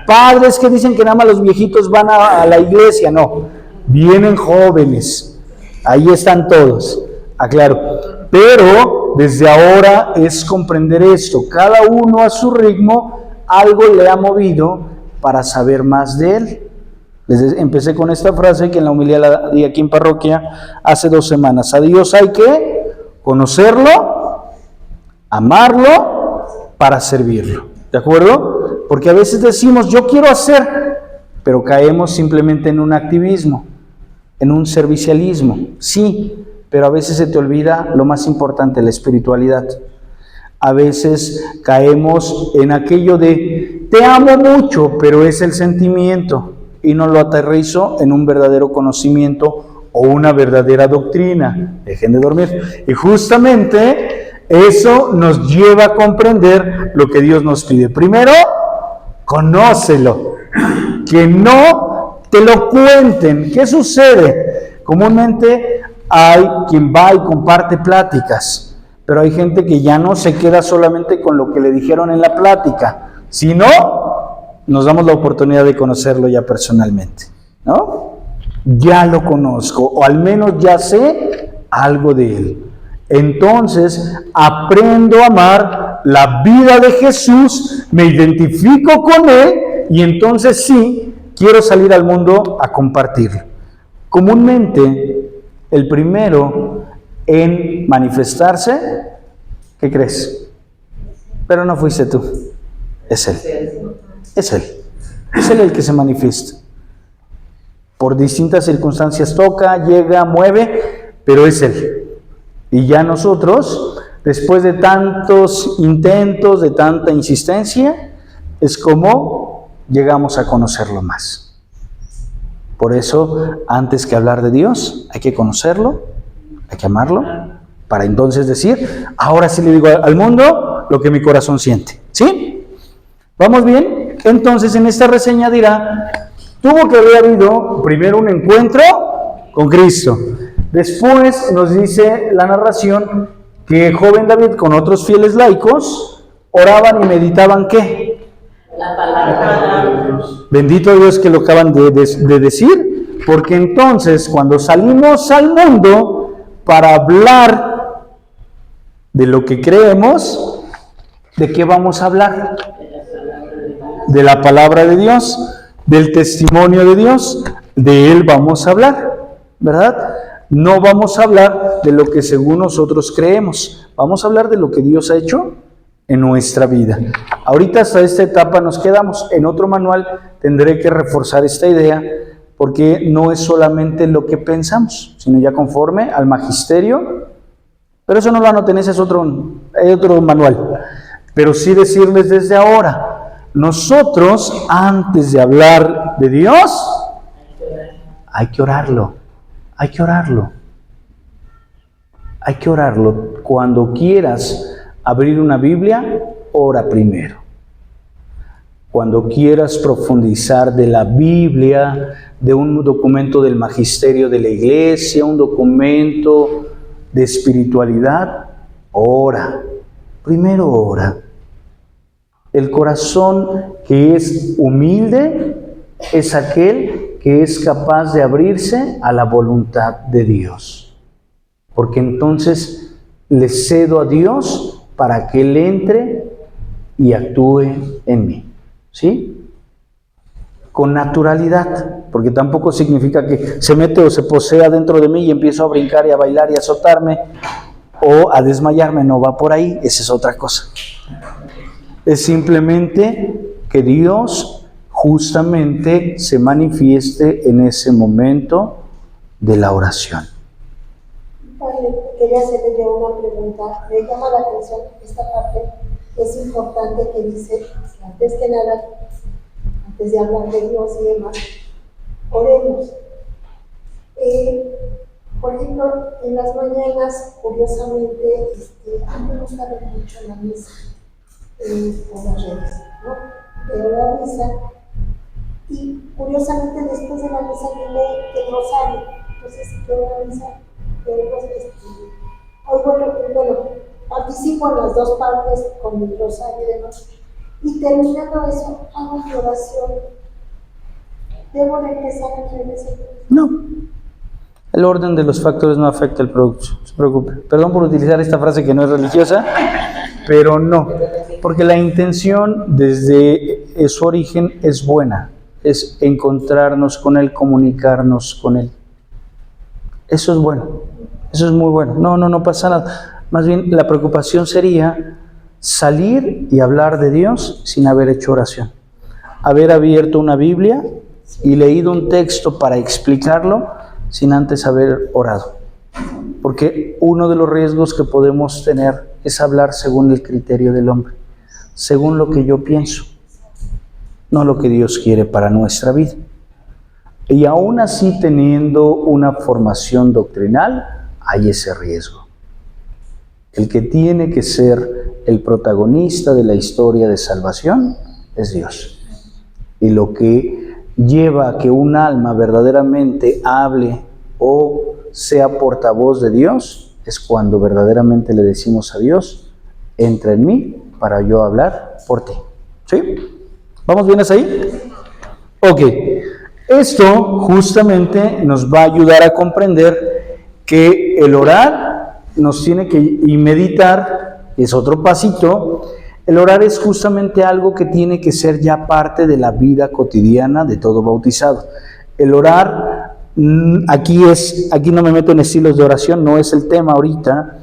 [SPEAKER 2] padres que dicen que nada más los viejitos van a la iglesia. No, vienen jóvenes, ahí están todos, aclaro, pero desde ahora es comprender esto, cada uno a su ritmo, algo le ha movido para saber más de Él. Empecé con esta frase que en la homilía la di aquí en parroquia hace 2 semanas, a Dios hay que conocerlo, amarlo, para servirlo, ¿de acuerdo? Porque a veces decimos, yo quiero hacer, pero caemos simplemente en un activismo, en un servicialismo, sí, pero a veces se te olvida lo más importante, la espiritualidad. A veces caemos en aquello de, te amo mucho, pero es el sentimiento, y no lo aterrizo en un verdadero conocimiento o una verdadera doctrina. Dejen de dormir. Y justamente eso nos lleva a comprender lo que Dios nos pide. Primero, conócelo, que no te lo cuenten. ¿Qué sucede? Comúnmente hay quien va y comparte pláticas, pero hay gente que ya no se queda solamente con lo que le dijeron en la plática, sino nos damos la oportunidad de conocerlo ya personalmente, ¿no? Ya lo conozco, o al menos ya sé algo de él. Entonces aprendo a amar la vida de Jesús, me identifico con él y entonces sí, quiero salir al mundo a compartirlo. Comúnmente, el primero en manifestarse, ¿qué crees? Pero no fuiste tú, es él. Es él. Es él el que se manifiesta. Por distintas circunstancias toca, llega, mueve, pero es él. Y ya nosotros, después de tantos intentos, de tanta insistencia, es como llegamos a conocerlo más. Por eso, antes que hablar de Dios, hay que conocerlo, hay que amarlo, para entonces decir, ahora sí le digo al mundo lo que mi corazón siente. ¿Sí? ¿Vamos bien? Entonces, en esta reseña dirá, tuvo que haber habido primero un encuentro con Cristo. Después nos dice la narración que el joven David con otros fieles laicos oraban y meditaban ¿qué?
[SPEAKER 5] La palabra de Dios.
[SPEAKER 2] Bendito Dios que lo acaban de decir, porque entonces cuando salimos al mundo para hablar de lo que creemos, ¿de qué vamos a hablar? De la palabra de Dios, del testimonio de Dios, de Él vamos a hablar, ¿verdad? No vamos a hablar de lo que según nosotros creemos, vamos a hablar de lo que Dios ha hecho en nuestra vida. Ahorita hasta esta etapa nos quedamos. En otro manual tendré que reforzar esta idea, porque no es solamente lo que pensamos, sino ya conforme al magisterio, pero eso no lo anoten, ese es otro manual, pero sí decirles desde ahora, nosotros, antes de hablar de Dios, hay que orarlo. Hay que orarlo. Hay que orarlo. Cuando quieras abrir una Biblia, ora primero. Cuando quieras profundizar de la Biblia, de un documento del magisterio de la iglesia, un documento de espiritualidad, ora. Primero ora. El corazón que es humilde es aquel que es capaz de abrirse a la voluntad de Dios. Porque entonces le cedo a Dios para que Él entre y actúe en mí. ¿Sí? Con naturalidad, porque tampoco significa que se mete o se posea dentro de mí y empiezo a brincar y a bailar y a azotarme o a desmayarme. No va por ahí, esa es otra cosa. Es simplemente que Dios justamente se manifieste en ese momento de la oración.
[SPEAKER 6] Padre, quería hacerle yo una pregunta. Me llama la atención esta parte. Es importante que dice que antes que nada, antes de hablar de Dios y demás, oremos. Por ejemplo, en las mañanas, curiosamente, a mí me gusta ver mucho la misa por las redes, ¿no? Veo la misa y curiosamente después de la misa viene el rosario. Entonces veo la misa, bueno, participo en las dos partes con el rosario y demás. Y terminando eso, hago mi oración. ¿Debo de empezar a regresar?
[SPEAKER 2] No. El orden de los factores no afecta el producto, no se preocupe. Perdón por utilizar esta frase que no es religiosa, pero no. Porque la intención desde su origen es buena. Es encontrarnos con Él, comunicarnos con Él. Eso es bueno. Eso es muy bueno. No pasa nada. Más bien, la preocupación sería salir y hablar de Dios sin haber hecho oración. Haber abierto una Biblia y leído un texto para explicarlo sin antes haber orado. Porque uno de los riesgos que podemos tener es hablar según el criterio del hombre, según lo que yo pienso, no lo que Dios quiere para nuestra vida. Y aún así, teniendo una formación doctrinal, hay ese riesgo. El que tiene que ser el protagonista de la historia de salvación es Dios. Y lo que lleva a que un alma verdaderamente hable o sea portavoz de Dios es cuando verdaderamente le decimos a Dios: entra en mí para yo hablar por ti. ¿Sí? ¿Vamos bien hasta ahí? Ok. Esto justamente nos va a ayudar a comprender que el orar nos tiene que, y meditar, es otro pasito. El orar es justamente algo que tiene que ser ya parte de la vida cotidiana de todo bautizado. El orar, aquí no me meto en estilos de oración, no es el tema ahorita,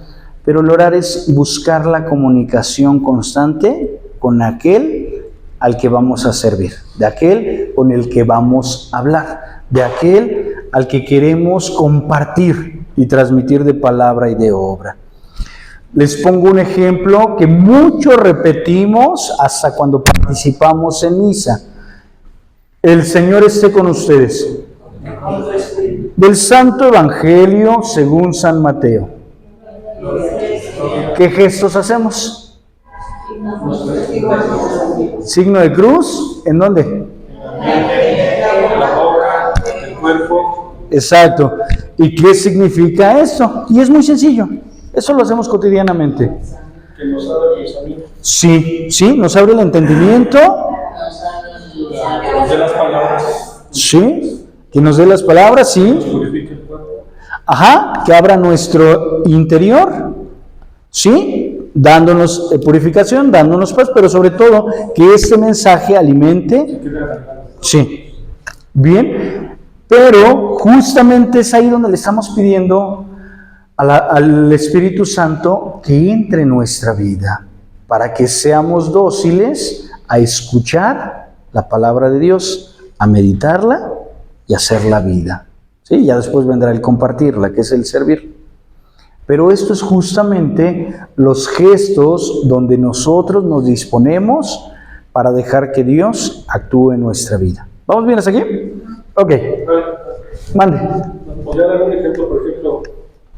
[SPEAKER 2] pero el orar es buscar la comunicación constante con aquel al que vamos a servir, de aquel con el que vamos a hablar, de aquel al que queremos compartir y transmitir de palabra y de obra. Les pongo un ejemplo que mucho repetimos hasta cuando participamos en misa. El Señor esté con ustedes. Del Santo Evangelio según San Mateo. ¿Qué gestos hacemos? Signo de cruz, ¿en dónde?
[SPEAKER 7] La obra, el cuerpo.
[SPEAKER 2] Exacto. ¿Y qué significa esto? Y es muy sencillo. Eso lo hacemos cotidianamente.
[SPEAKER 7] Que nos abre el pensamiento.
[SPEAKER 2] Sí, nos abre el entendimiento.
[SPEAKER 7] Que nos dé las palabras.
[SPEAKER 2] Sí, que nos dé las palabras, sí.
[SPEAKER 7] Nos purifique el cuerpo.
[SPEAKER 2] Ajá, que abra nuestro interior. Sí, dándonos purificación, dándonos paz, pero sobre todo que este mensaje alimente. Sí, bien, pero justamente es ahí donde le estamos pidiendo al Espíritu Santo que entre en nuestra vida, para que seamos dóciles a escuchar la palabra de Dios, a meditarla y a hacer la vida. ¿Sí? Ya después vendrá el compartirla, que es el servir. Pero esto es justamente los gestos donde nosotros nos disponemos para dejar que Dios actúe en nuestra vida. ¿Vamos bien hasta aquí? Ok. Mande.
[SPEAKER 7] ¿Podría dar un ejemplo? Por ejemplo,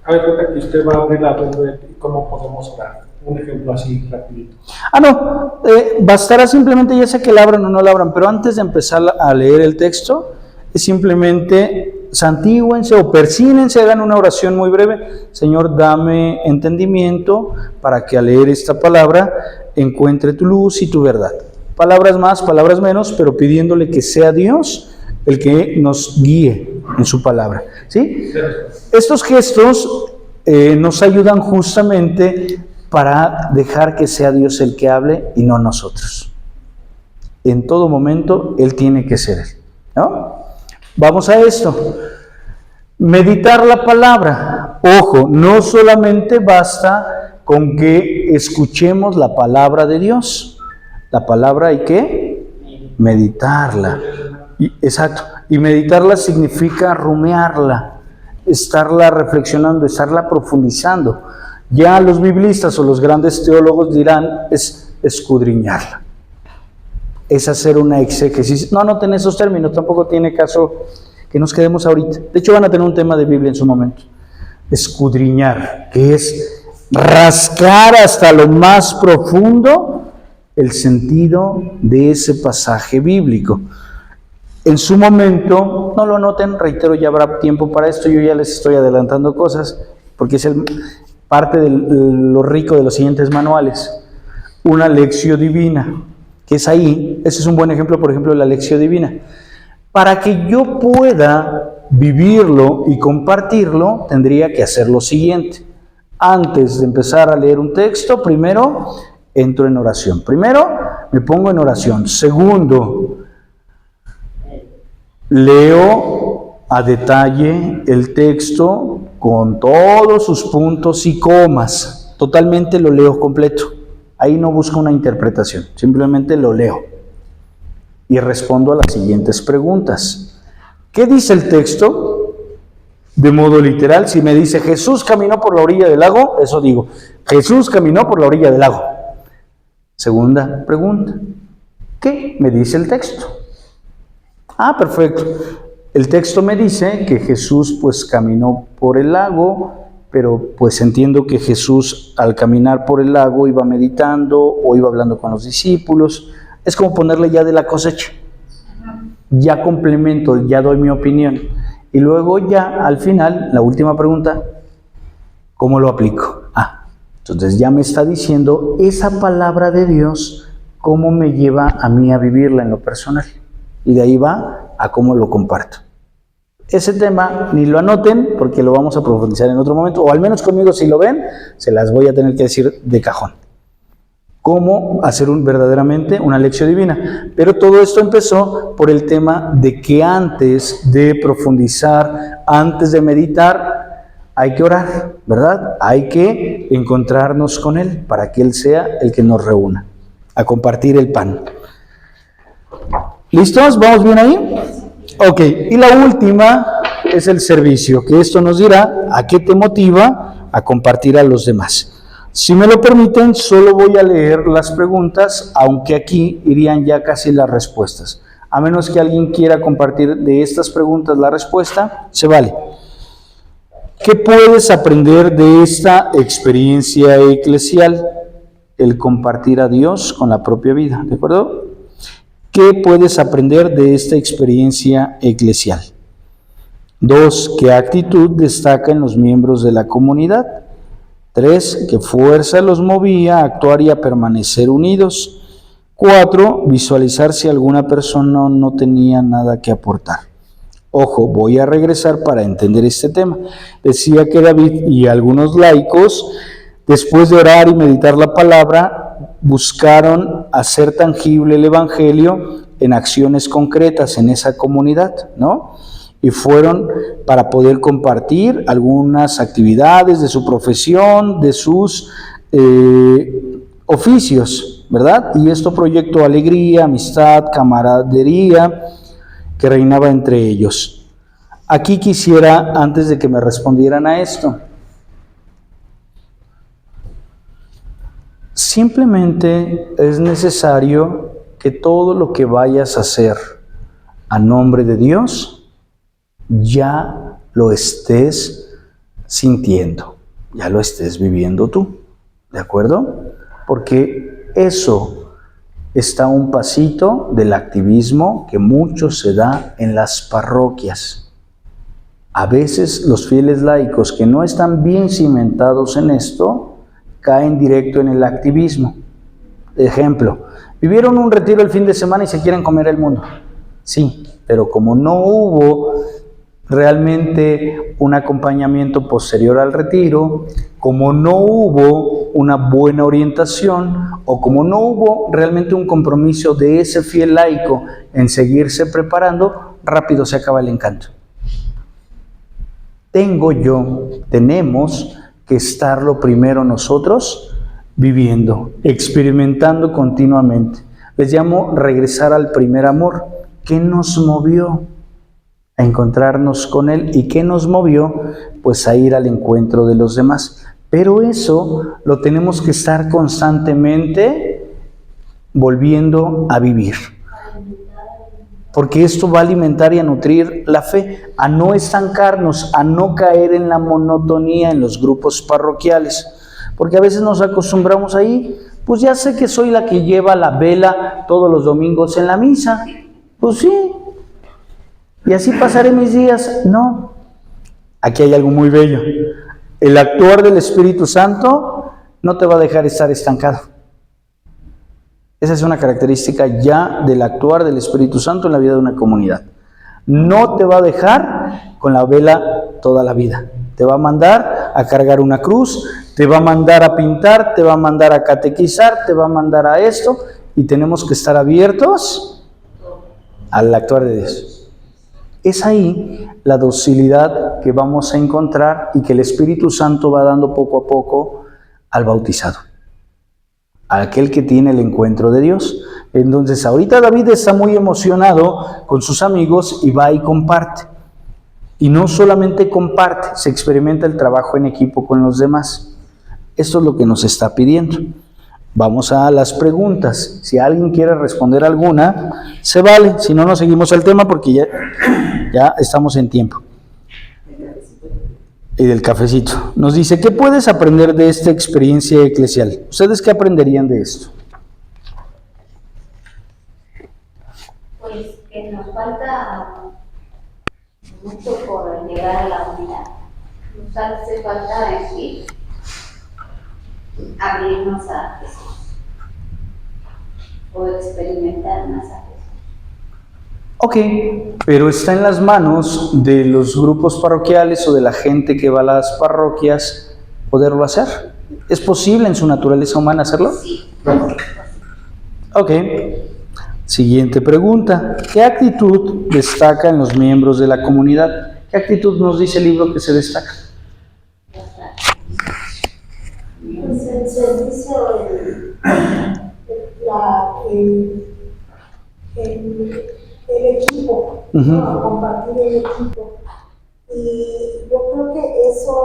[SPEAKER 7] haga cuenta que usted va a abrir la Biblia y cómo podemos orar. Un ejemplo así rapidito.
[SPEAKER 2] No, bastará simplemente, ya sea que la abran o no la abran, pero antes de empezar a leer el texto, es simplemente santígüense o persínense, hagan una oración muy breve. Señor, dame entendimiento para que al leer esta palabra encuentre tu luz y tu verdad. Palabras más, palabras menos, pero pidiéndole que sea Dios el que nos guíe en su palabra. ¿Sí? Estos gestos nos ayudan justamente para dejar que sea Dios el que hable y no nosotros. En todo momento Él tiene que ser Él, ¿no? Vamos a esto. Meditar la palabra. Ojo, no solamente basta con que escuchemos la palabra de Dios. La palabra hay que meditarla. Exacto. Y meditarla significa rumiarla, estarla reflexionando, estarla profundizando. Ya los biblistas o los grandes teólogos dirán, es escudriñarla. Es hacer una exégesis. No anoten esos términos, tampoco tiene caso que nos quedemos ahorita. De hecho, van a tener un tema de Biblia en su momento. Escudriñar, que es rascar hasta lo más profundo el sentido de ese pasaje bíblico. En su momento, no lo anoten, reitero, ya habrá tiempo para esto, yo ya les estoy adelantando cosas, porque es parte de lo rico de los siguientes manuales. Una lección divina, que es ahí, ese es un buen ejemplo, por ejemplo, de la lección divina. Para que yo pueda vivirlo y compartirlo, tendría que hacer lo siguiente. Antes de empezar a leer un texto, primero entro en oración. Primero, me pongo en oración. Segundo, leo a detalle el texto con todos sus puntos y comas. Totalmente lo leo completo. Ahí no busco una interpretación, simplemente lo leo. Y respondo a las siguientes preguntas. ¿Qué dice el texto? De modo literal, si me dice Jesús caminó por la orilla del lago, eso digo, Jesús caminó por la orilla del lago. Segunda pregunta, ¿qué me dice el texto? Perfecto. El texto me dice que Jesús pues caminó por el lago, pero pues entiendo que Jesús al caminar por el lago iba meditando o iba hablando con los discípulos. Es como ponerle ya de la cosecha. Ya complemento, ya doy mi opinión. Y luego ya al final, la última pregunta, ¿cómo lo aplico? Entonces ya me está diciendo esa palabra de Dios, cómo me lleva a mí a vivirla en lo personal. Y de ahí va a cómo lo comparto. Ese tema ni lo anoten porque lo vamos a profundizar en otro momento, o al menos conmigo si lo ven, se las voy a tener que decir de cajón. Cómo hacer verdaderamente una lección divina. Pero todo esto empezó por el tema de que antes de profundizar, antes de meditar, hay que orar, ¿verdad? Hay que encontrarnos con Él para que Él sea el que nos reúna a compartir el pan. ¿Listos? ¿Vamos bien ahí? Ok, y la última es el servicio, que esto nos dirá a qué te motiva a compartir a los demás. Si me lo permiten, solo voy a leer las preguntas, aunque aquí irían ya casi las respuestas. A menos que alguien quiera compartir de estas preguntas la respuesta, se vale. ¿Qué puedes aprender de esta experiencia eclesial? El compartir a Dios con la propia vida, ¿de acuerdo? ¿Qué puedes aprender de esta experiencia eclesial? 2. ¿Qué actitud destaca en los miembros de la comunidad? 3. ¿Qué fuerza los movía a actuar y a permanecer unidos? 4. Visualizar si alguna persona no tenía nada que aportar. Ojo, voy a regresar para entender este tema. Decía que David y algunos laicos, después de orar y meditar la palabra, buscaron hacer tangible el Evangelio en acciones concretas en esa comunidad, ¿no? Y fueron para poder compartir algunas actividades de su profesión, de sus oficios, ¿verdad? Y esto proyectó alegría, amistad, camaradería que reinaba entre ellos. Aquí quisiera, antes de que me respondieran a esto, simplemente es necesario que todo lo que vayas a hacer a nombre de Dios, ya lo estés sintiendo, ya lo estés viviendo tú, ¿de acuerdo? Porque eso está un pasito del activismo que mucho se da en las parroquias. A veces los fieles laicos que no están bien cimentados en esto, caen directo en el activismo. Ejemplo, vivieron un retiro el fin de semana y se quieren comer el mundo. Sí, pero como no hubo realmente un acompañamiento posterior al retiro, como no hubo una buena orientación o como no hubo realmente un compromiso de ese fiel laico en seguirse preparando, rápido se acaba el encanto. Tenemos que estarlo primero nosotros viviendo, experimentando continuamente. Les llamo regresar al primer amor. ¿Qué nos movió a encontrarnos con Él? ¿Y qué nos movió? Pues a ir al encuentro de los demás. Pero eso lo tenemos que estar constantemente volviendo a vivir. Porque esto va a alimentar y a nutrir la fe, a no estancarnos, a no caer en la monotonía en los grupos parroquiales. Porque a veces nos acostumbramos ahí, pues ya sé que soy la que lleva la vela todos los domingos en la misa. Pues sí, y así pasaré mis días. No, aquí hay algo muy bello. El actuar del Espíritu Santo no te va a dejar estar estancado. Esa es una característica ya del actuar del Espíritu Santo en la vida de una comunidad. No te va a dejar con la vela toda la vida. Te va a mandar a cargar una cruz, te va a mandar a pintar, te va a mandar a catequizar, te va a mandar a esto, y tenemos que estar abiertos al actuar de Dios. Es ahí la docilidad que vamos a encontrar y que el Espíritu Santo va dando poco a poco al bautizado, a aquel que tiene el encuentro de Dios. Entonces, ahorita David está muy emocionado con sus amigos y va y comparte. Y no solamente comparte, se experimenta el trabajo en equipo con los demás. Esto es lo que nos está pidiendo. Vamos a las preguntas. Si alguien quiere responder alguna, se vale. Si no, no seguimos el tema porque ya estamos en tiempo. Y del cafecito. Nos dice, ¿qué puedes aprender de esta experiencia eclesial? ¿Ustedes qué aprenderían de esto?
[SPEAKER 4] Pues que nos falta mucho por llegar a la unidad. Nos hace falta decir, abrirnos a Jesús o experimentar más a Jesús.
[SPEAKER 2] Ok, pero está en las manos de los grupos parroquiales o de la gente que va a las parroquias poderlo hacer. ¿Es posible en su naturaleza humana hacerlo?
[SPEAKER 4] Sí.
[SPEAKER 2] Ok. Siguiente pregunta. ¿Qué actitud destaca en los miembros de la comunidad? ¿Qué actitud nos dice el libro que se destaca?
[SPEAKER 6] Pues el servicio, el equipo, ¿no? Compartir el equipo. Y yo creo que eso,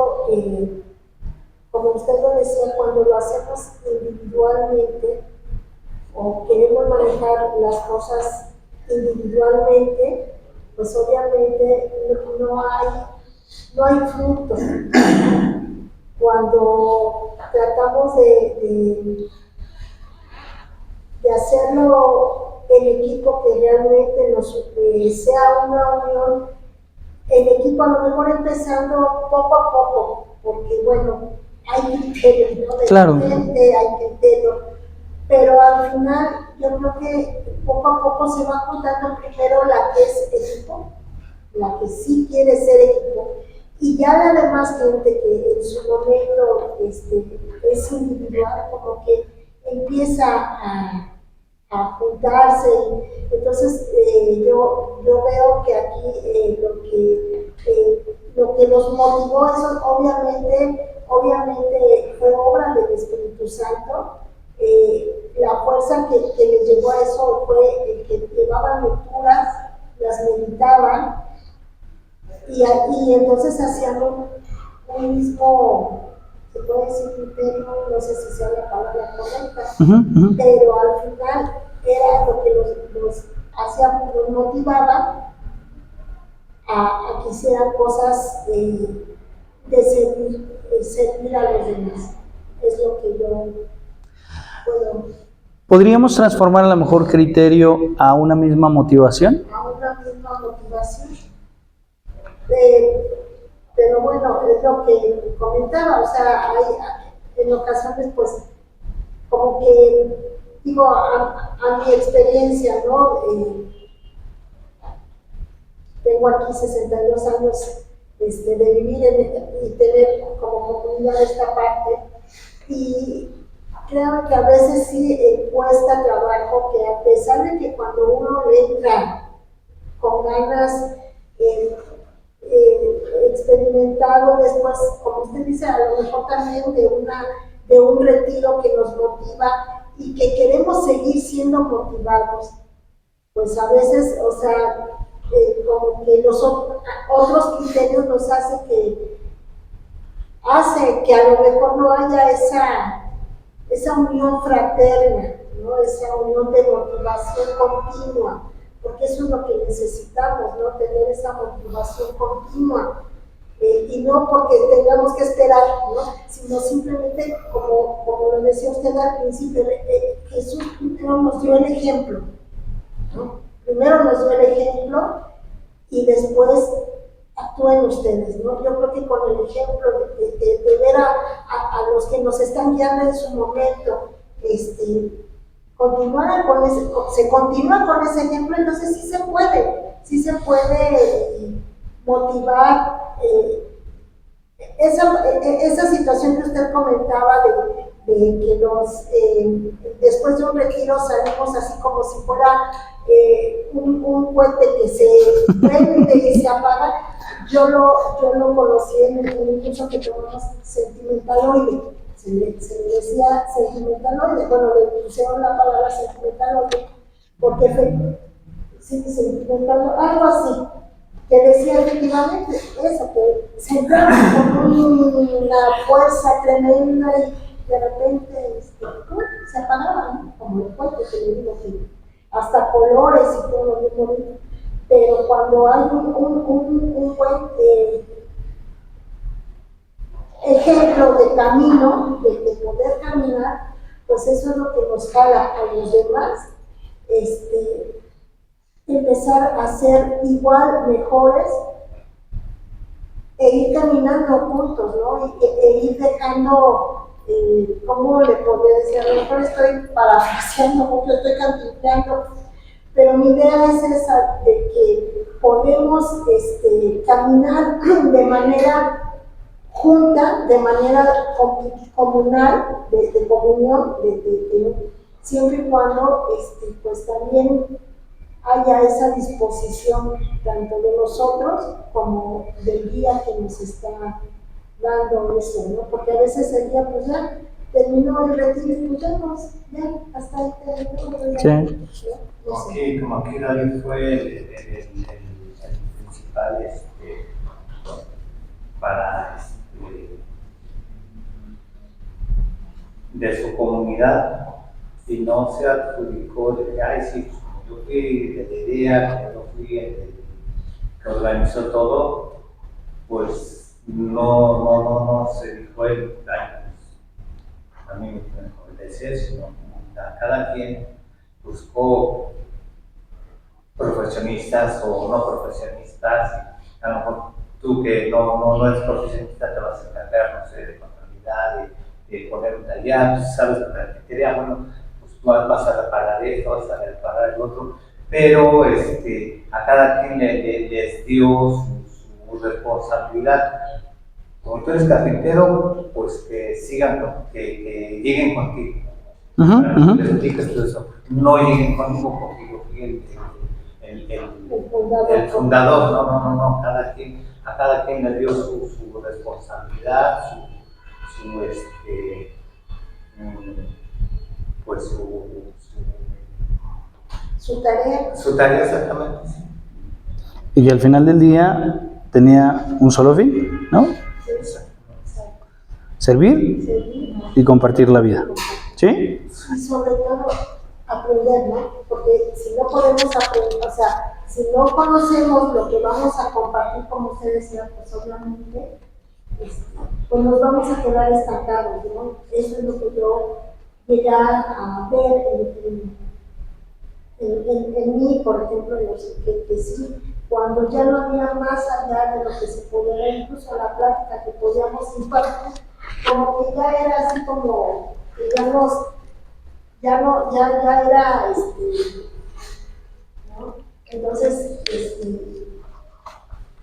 [SPEAKER 6] como usted lo decía, cuando lo hacemos individualmente o queremos manejar las cosas individualmente, pues obviamente no hay fruto. Cuando tratamos de hacerlo el equipo, que realmente sea una unión, el equipo a lo mejor empezando poco a poco, porque bueno, hay criterios, ¿no?
[SPEAKER 2] Claro.
[SPEAKER 6] Hay criterios, pero al final yo creo que poco a poco se va juntando primero la que es equipo, la que sí quiere ser equipo, y ya la demás gente que en su momento es individual, como que empieza a juntarse. Entonces yo veo que aquí lo que nos motivó, eso obviamente fue obra del Espíritu Santo. La fuerza que les llevó a eso fue el que llevaban lecturas, las meditaban, y entonces hacían un mismo, se puede decir criterio, no sé si sea la palabra correcta, pero al final era lo que los hacía, los motivaba a que hicieran cosas de servir a los demás. Es lo que yo puedo,
[SPEAKER 2] ¿Podríamos transformar a lo mejor criterio a una misma motivación?
[SPEAKER 6] a una misma motivación. Pero bueno, es lo que comentaba, o sea, hay en ocasiones, pues, como que, digo, a mi experiencia, ¿no? Tengo aquí 62 años de vivir y tener como comunidad esta parte, y creo que a veces sí cuesta trabajo, que a pesar de que cuando uno entra con ganas, experimentado después, como usted dice, a lo mejor también de un retiro que nos motiva y que queremos seguir siendo motivados, pues a veces, o sea, como que los otros criterios nos hace que a lo mejor no haya esa unión fraterna, ¿no? Esa unión de motivación continua, porque eso es lo que necesitamos, ¿no? Tener esa motivación continua, y no porque tengamos que esperar, ¿no? Sino simplemente, como lo decía usted al principio, Jesús primero nos dio el ejemplo, ¿no? Primero nos dio el ejemplo y después actúen ustedes, ¿no? Yo creo que con el ejemplo de ver a los que nos están guiando en su momento, se continúa con ese ejemplo, entonces sí se puede motivar. Esa situación que usted comentaba de que después de un retiro salimos así como si fuera un cohete que se prende y se apaga. Yo lo conocí en un curso que tomamos Sentimentaloide. Se le decía sentimentaloide, bueno, le pusieron la palabra sentimentaloide, porque sí, sentimentaloide, algo así, que decía efectivamente eso, que se entraba con una fuerza tremenda y de repente se apagaba, ¿no? Como el cohete, que le digo, que hasta colores y todo muy bonito. Pero cuando hay un buen ejemplo de camino, de poder caminar, pues eso es lo que nos jala a los demás, empezar a ser igual, mejores, e ir caminando juntos, ¿no? E ir dejando, ¿cómo le podría decir? A lo mejor estoy parafraseando mucho, estoy cantinflando, pero mi idea es esa, de que podemos caminar de manera junta, de manera comunal, de comunión, siempre y cuando pues también haya esa disposición tanto de nosotros como del guía que nos está dando eso, ¿no? Porque a veces el día, pues ya terminó el retiro y pues ya hasta ahí terminó.
[SPEAKER 2] Sí.
[SPEAKER 8] Como aquí David fue el principal para de su comunidad, y no se adjudicó de que, ay, sí, como yo fui de la idea, como yo fui el que organizó todo, pues no se dijo el daño. A mí me decía, sino cada quien buscó profesionistas o no profesionistas, y a lo mejor tú que no eres profesionista te vas a encargar, no sé, de contabilidad, de poner un taller, tú sabes la carpintería, bueno, pues tú vas a reparar esto, vas a reparar el otro, pero a cada quien les dio su responsabilidad. Como tú eres carpintero, pues que sigan, que lleguen contigo. Les expliques todo eso. No lleguen conmigo porque yo fui el fundador. No. A cada quien le dio su responsabilidad,
[SPEAKER 6] su tarea.
[SPEAKER 8] Su tarea, exactamente.
[SPEAKER 2] Y al final del día tenía un solo fin, ¿no? Servir y compartir la vida. ¿Sí?
[SPEAKER 6] Y sobre todo, aprender, ¿no? Porque si no podemos aprender, o sea, si no conocemos lo que vamos a compartir, como usted decía, pues obviamente, pues nos vamos a quedar estancados, ¿no? Eso es lo que yo llegué a ver en mí, por ejemplo, que sí, cuando ya no había más allá de lo que se podía, incluso la plática que podíamos impartir, como que ya era así como que ya era, ¿no? Entonces,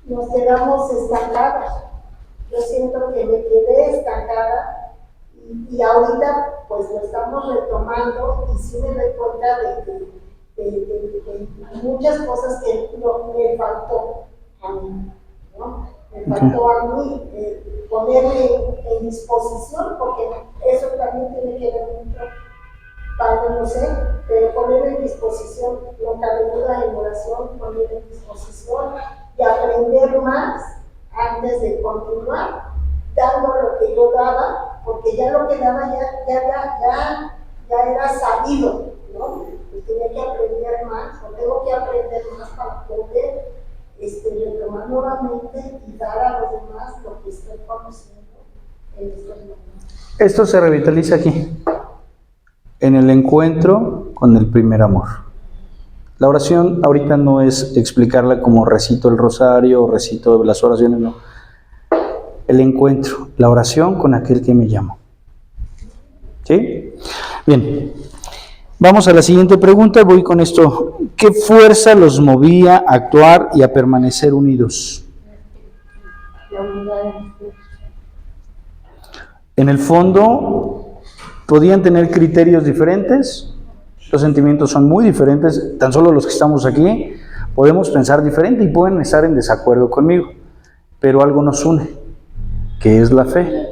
[SPEAKER 6] nos quedamos estancados. Yo siento que me quedé estancada y ahorita pues lo estamos retomando y sí me doy cuenta de muchas cosas que me faltó a mí, ¿no? Me faltó a mí ponerme en disposición, porque eso también tiene que ver mucho, padre, no sé, pero poner en disposición, no cabe duda, en oración, poner en disposición y aprender más antes de continuar dando lo que yo daba, porque ya lo que daba ya era sabido, ¿no? Y tenía que aprender más, o tengo que aprender más para poder retomar nuevamente y dar a los demás lo que estoy conociendo en estos momentos.
[SPEAKER 2] Esto se revitaliza aquí, en el encuentro con el primer amor. La oración ahorita no es explicarla como recito el rosario o recito las oraciones, no. El encuentro, la oración con aquel que me llamó. ¿Sí? Bien. Vamos a la siguiente pregunta, voy con esto. ¿Qué fuerza los movía a actuar y a permanecer unidos?
[SPEAKER 5] La unidad de Jesús.
[SPEAKER 2] En el fondo, podían tener criterios diferentes, los sentimientos son muy diferentes, tan solo los que estamos aquí podemos pensar diferente y pueden estar en desacuerdo conmigo, pero algo nos une, que es la fe,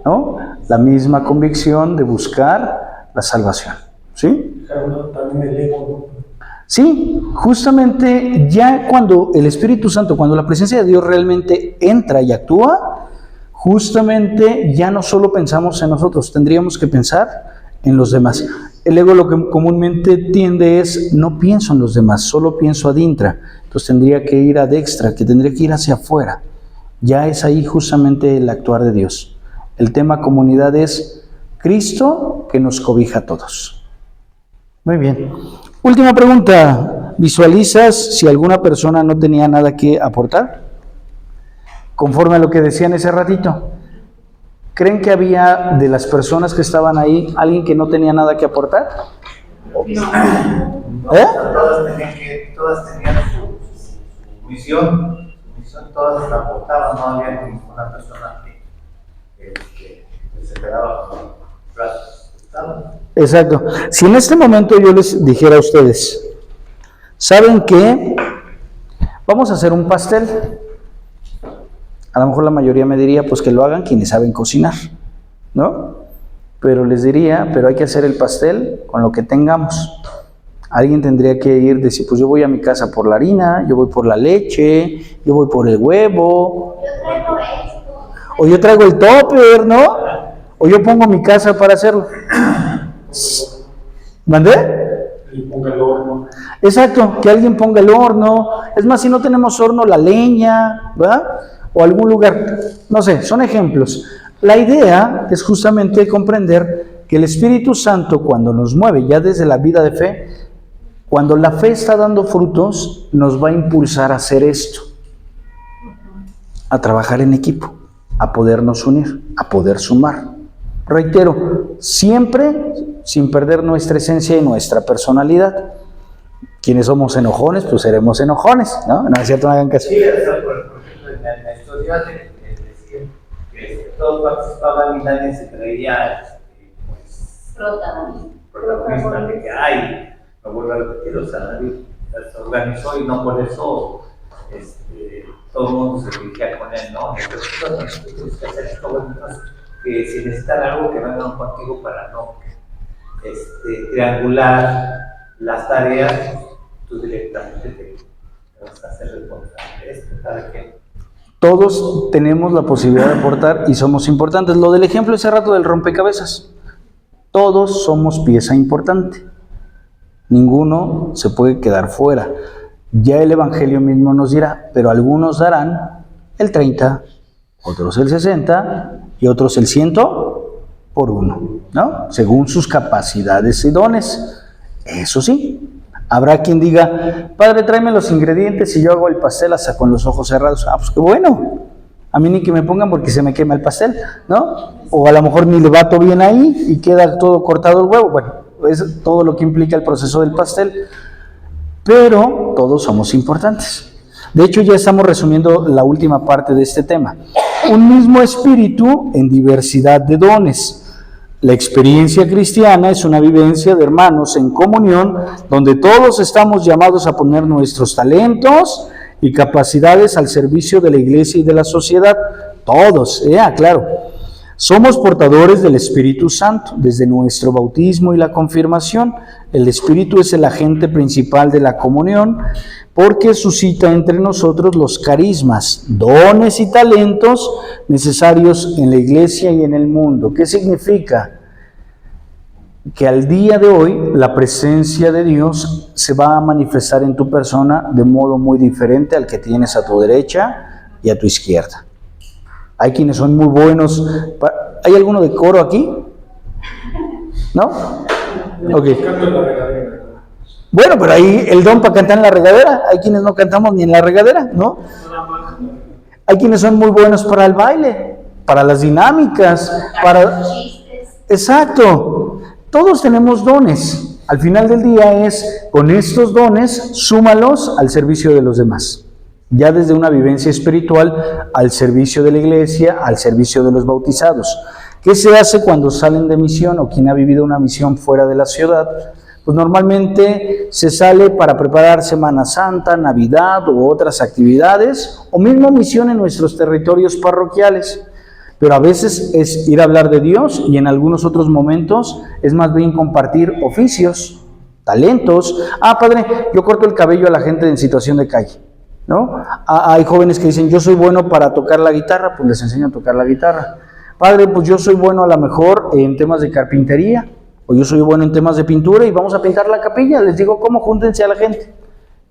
[SPEAKER 2] ¿no? La misma convicción de buscar la salvación, ¿sí?
[SPEAKER 7] También el ego, ¿no?
[SPEAKER 2] Sí, justamente ya cuando el Espíritu Santo, cuando la presencia de Dios realmente entra y actúa, justamente ya no solo pensamos en nosotros, tendríamos que pensar en los demás. El ego lo que comúnmente tiende es, no pienso en los demás, solo pienso ad intra. Entonces tendría que ir ad extra, que tendría que ir hacia afuera. Ya es ahí justamente el actuar de Dios. El tema comunidad es Cristo que nos cobija a todos. Muy bien. Última pregunta. ¿Visualizas si alguna persona no tenía nada que aportar? Conforme a lo que decían ese ratito. ¿Creen que había de las personas que estaban ahí alguien que no tenía nada que aportar?
[SPEAKER 8] Todas tenían su misión, todas la aportaban, no había ninguna persona que se quedaba con los brazos.
[SPEAKER 2] Exacto. Si en este momento yo les dijera a ustedes, ¿saben qué? Vamos a hacer un pastel. A lo mejor la mayoría me diría, pues que lo hagan quienes saben cocinar, ¿no? Pero les diría, pero hay que hacer el pastel con lo que tengamos. Alguien tendría que ir, decir, pues yo voy a mi casa por la harina, yo voy por la leche, yo voy por el huevo.
[SPEAKER 4] Yo traigo esto.
[SPEAKER 2] O yo traigo el topper, ¿no? O yo pongo mi casa para hacerlo. ¿Mandé?
[SPEAKER 7] Y ponga el horno.
[SPEAKER 2] Exacto, que alguien ponga el horno. Es más, si no tenemos horno, la leña, ¿verdad? O algún lugar, no sé, son ejemplos. La idea es justamente comprender que el Espíritu Santo, cuando nos mueve ya desde la vida de fe, cuando la fe está dando frutos, nos va a impulsar a hacer esto, a trabajar en equipo, a podernos unir, a poder sumar. Reitero, siempre sin perder nuestra esencia y nuestra personalidad. Quienes somos enojones, pues seremos enojones, ¿no? No es cierto, no hagan caso.
[SPEAKER 8] Sí, por ejemplo, en la historia decían que todos participaban y nadie se creía pues, protagonista de que hay, lo vuelvo a repetir, o sea, nadie se organizó y no por eso todo el mundo se dirigía con él, ¿no? Entonces, tienes que hacer esto, que si necesitan algo que vengan contigo para no triangular las tareas, tú directamente te vas a hacer responsable de esto, ¿sabes qué?
[SPEAKER 2] Todos tenemos la posibilidad de aportar y somos importantes. Lo del ejemplo ese rato del rompecabezas. Todos somos pieza importante. Ninguno se puede quedar fuera. Ya el Evangelio mismo nos dirá, pero algunos darán el 30, otros el 60 y otros el 100 por uno, ¿no? Según sus capacidades y dones. Eso sí, habrá quien diga, Padre, tráeme los ingredientes y yo hago el pastel hasta con los ojos cerrados. Ah, pues qué bueno. A mí ni que me pongan porque se me quema el pastel, ¿no? O a lo mejor ni le bato bien ahí y queda todo cortado el huevo. Bueno, es todo lo que implica el proceso del pastel. Pero todos somos importantes. De hecho, ya estamos resumiendo la última parte de este tema. Un mismo espíritu en diversidad de dones. La experiencia cristiana es una vivencia de hermanos en comunión, donde todos estamos llamados a poner nuestros talentos y capacidades al servicio de la iglesia y de la sociedad. Todos, claro. Somos portadores del Espíritu Santo desde nuestro bautismo y la confirmación. El Espíritu es el agente principal de la comunión porque suscita entre nosotros los carismas, dones y talentos necesarios en la iglesia y en el mundo. ¿Qué significa? Que al día de hoy la presencia de Dios se va a manifestar en tu persona de modo muy diferente al que tienes a tu derecha y a tu izquierda. Hay quienes son muy buenos. ¿Hay alguno de coro aquí? ¿No? Ok. Bueno, pero ahí el don para cantar en la regadera. Hay quienes no cantamos ni en la regadera, ¿no? Hay quienes son muy buenos para el baile, para las dinámicas, para... Exacto. Todos tenemos dones. Al final del día es, con estos dones, súmalos al servicio de los demás. Ya desde una vivencia espiritual al servicio de la iglesia, al servicio de los bautizados. ¿Qué se hace cuando salen de misión o quien ha vivido una misión fuera de la ciudad? Pues normalmente se sale para preparar Semana Santa, Navidad u otras actividades, o mismo misión en nuestros territorios parroquiales. Pero a veces es ir a hablar de Dios y en algunos otros momentos es más bien compartir oficios, talentos. Padre, yo corto el cabello a la gente en situación de calle, ¿no? Hay jóvenes que dicen, yo soy bueno para tocar la guitarra, pues les enseño a tocar la guitarra. Padre, pues yo soy bueno a lo mejor en temas de carpintería, o yo soy bueno en temas de pintura y vamos a pintar la capilla. Les digo, ¿cómo? Júntense a la gente.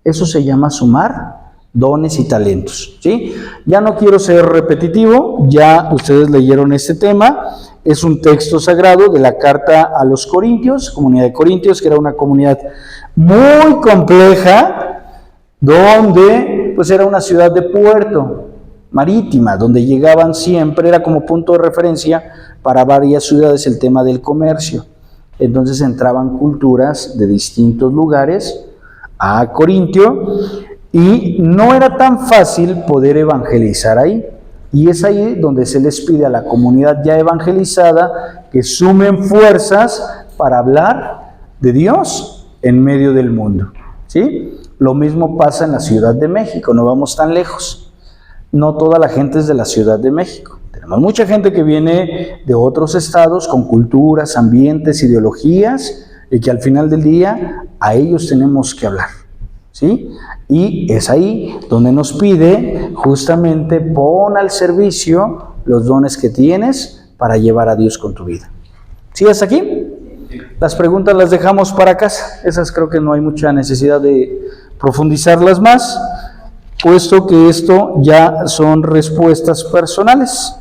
[SPEAKER 2] Eso se llama sumar dones y talentos, ¿sí? Ya no quiero ser repetitivo, ya ustedes leyeron este tema. Es un texto sagrado de la carta a los Corintios, comunidad de Corintios, que era una comunidad muy compleja, donde pues era una ciudad de puerto, marítima, donde llegaban siempre, era como punto de referencia para varias ciudades el tema del comercio. Entonces entraban culturas de distintos lugares a Corintio y no era tan fácil poder evangelizar ahí. Y es ahí donde se les pide a la comunidad ya evangelizada que sumen fuerzas para hablar de Dios en medio del mundo, ¿sí? Lo mismo pasa en la Ciudad de México, no vamos tan lejos. No toda la gente es de la Ciudad de México. Tenemos mucha gente que viene de otros estados con culturas, ambientes, ideologías, y que al final del día a ellos tenemos que hablar, ¿sí? Y es ahí donde nos pide justamente pon al servicio los dones que tienes para llevar a Dios con tu vida. ¿Sí hasta aquí? Las preguntas las dejamos para casa. Esas creo que no hay mucha necesidad de profundizarlas más, puesto que esto ya son respuestas personales.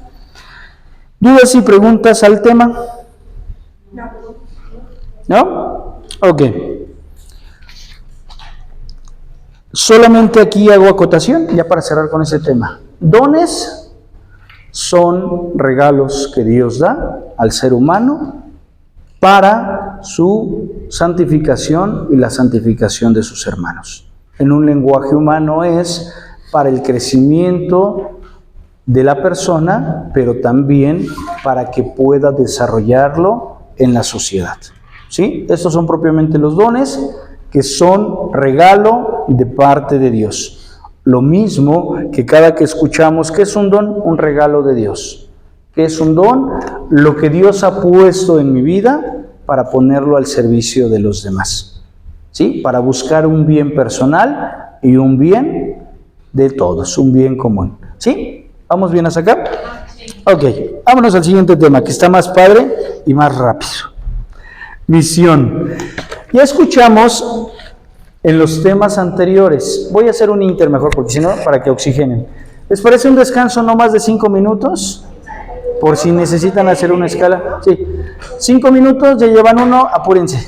[SPEAKER 2] ¿Dudas y preguntas al tema? ¿No? Ok. Solamente aquí hago acotación, ya para cerrar con ese tema. Dones son regalos que Dios da al ser humano para su santificación y la santificación de sus hermanos. En un lenguaje humano es para el crecimiento de la persona, pero también para que pueda desarrollarlo en la sociedad, ¿sí? Estos son propiamente los dones que son regalo de parte de Dios. Lo mismo que cada que escuchamos, ¿qué es un don? Un regalo de Dios. ¿Qué es un don? Lo que Dios ha puesto en mi vida para ponerlo al servicio de los demás, ¿sí? Para buscar un bien personal y un bien de todos, un bien común, ¿sí? ¿Vamos bien hasta acá? Ok, vámonos al siguiente tema, que está más padre y más rápido. Misión. Ya escuchamos en los temas anteriores. Voy a hacer un inter mejor, porque si no, para que oxigenen. ¿Les parece un descanso no más de 5 minutos? Por si necesitan hacer una escala. Sí. 5 minutos, ya llevan uno, apúrense.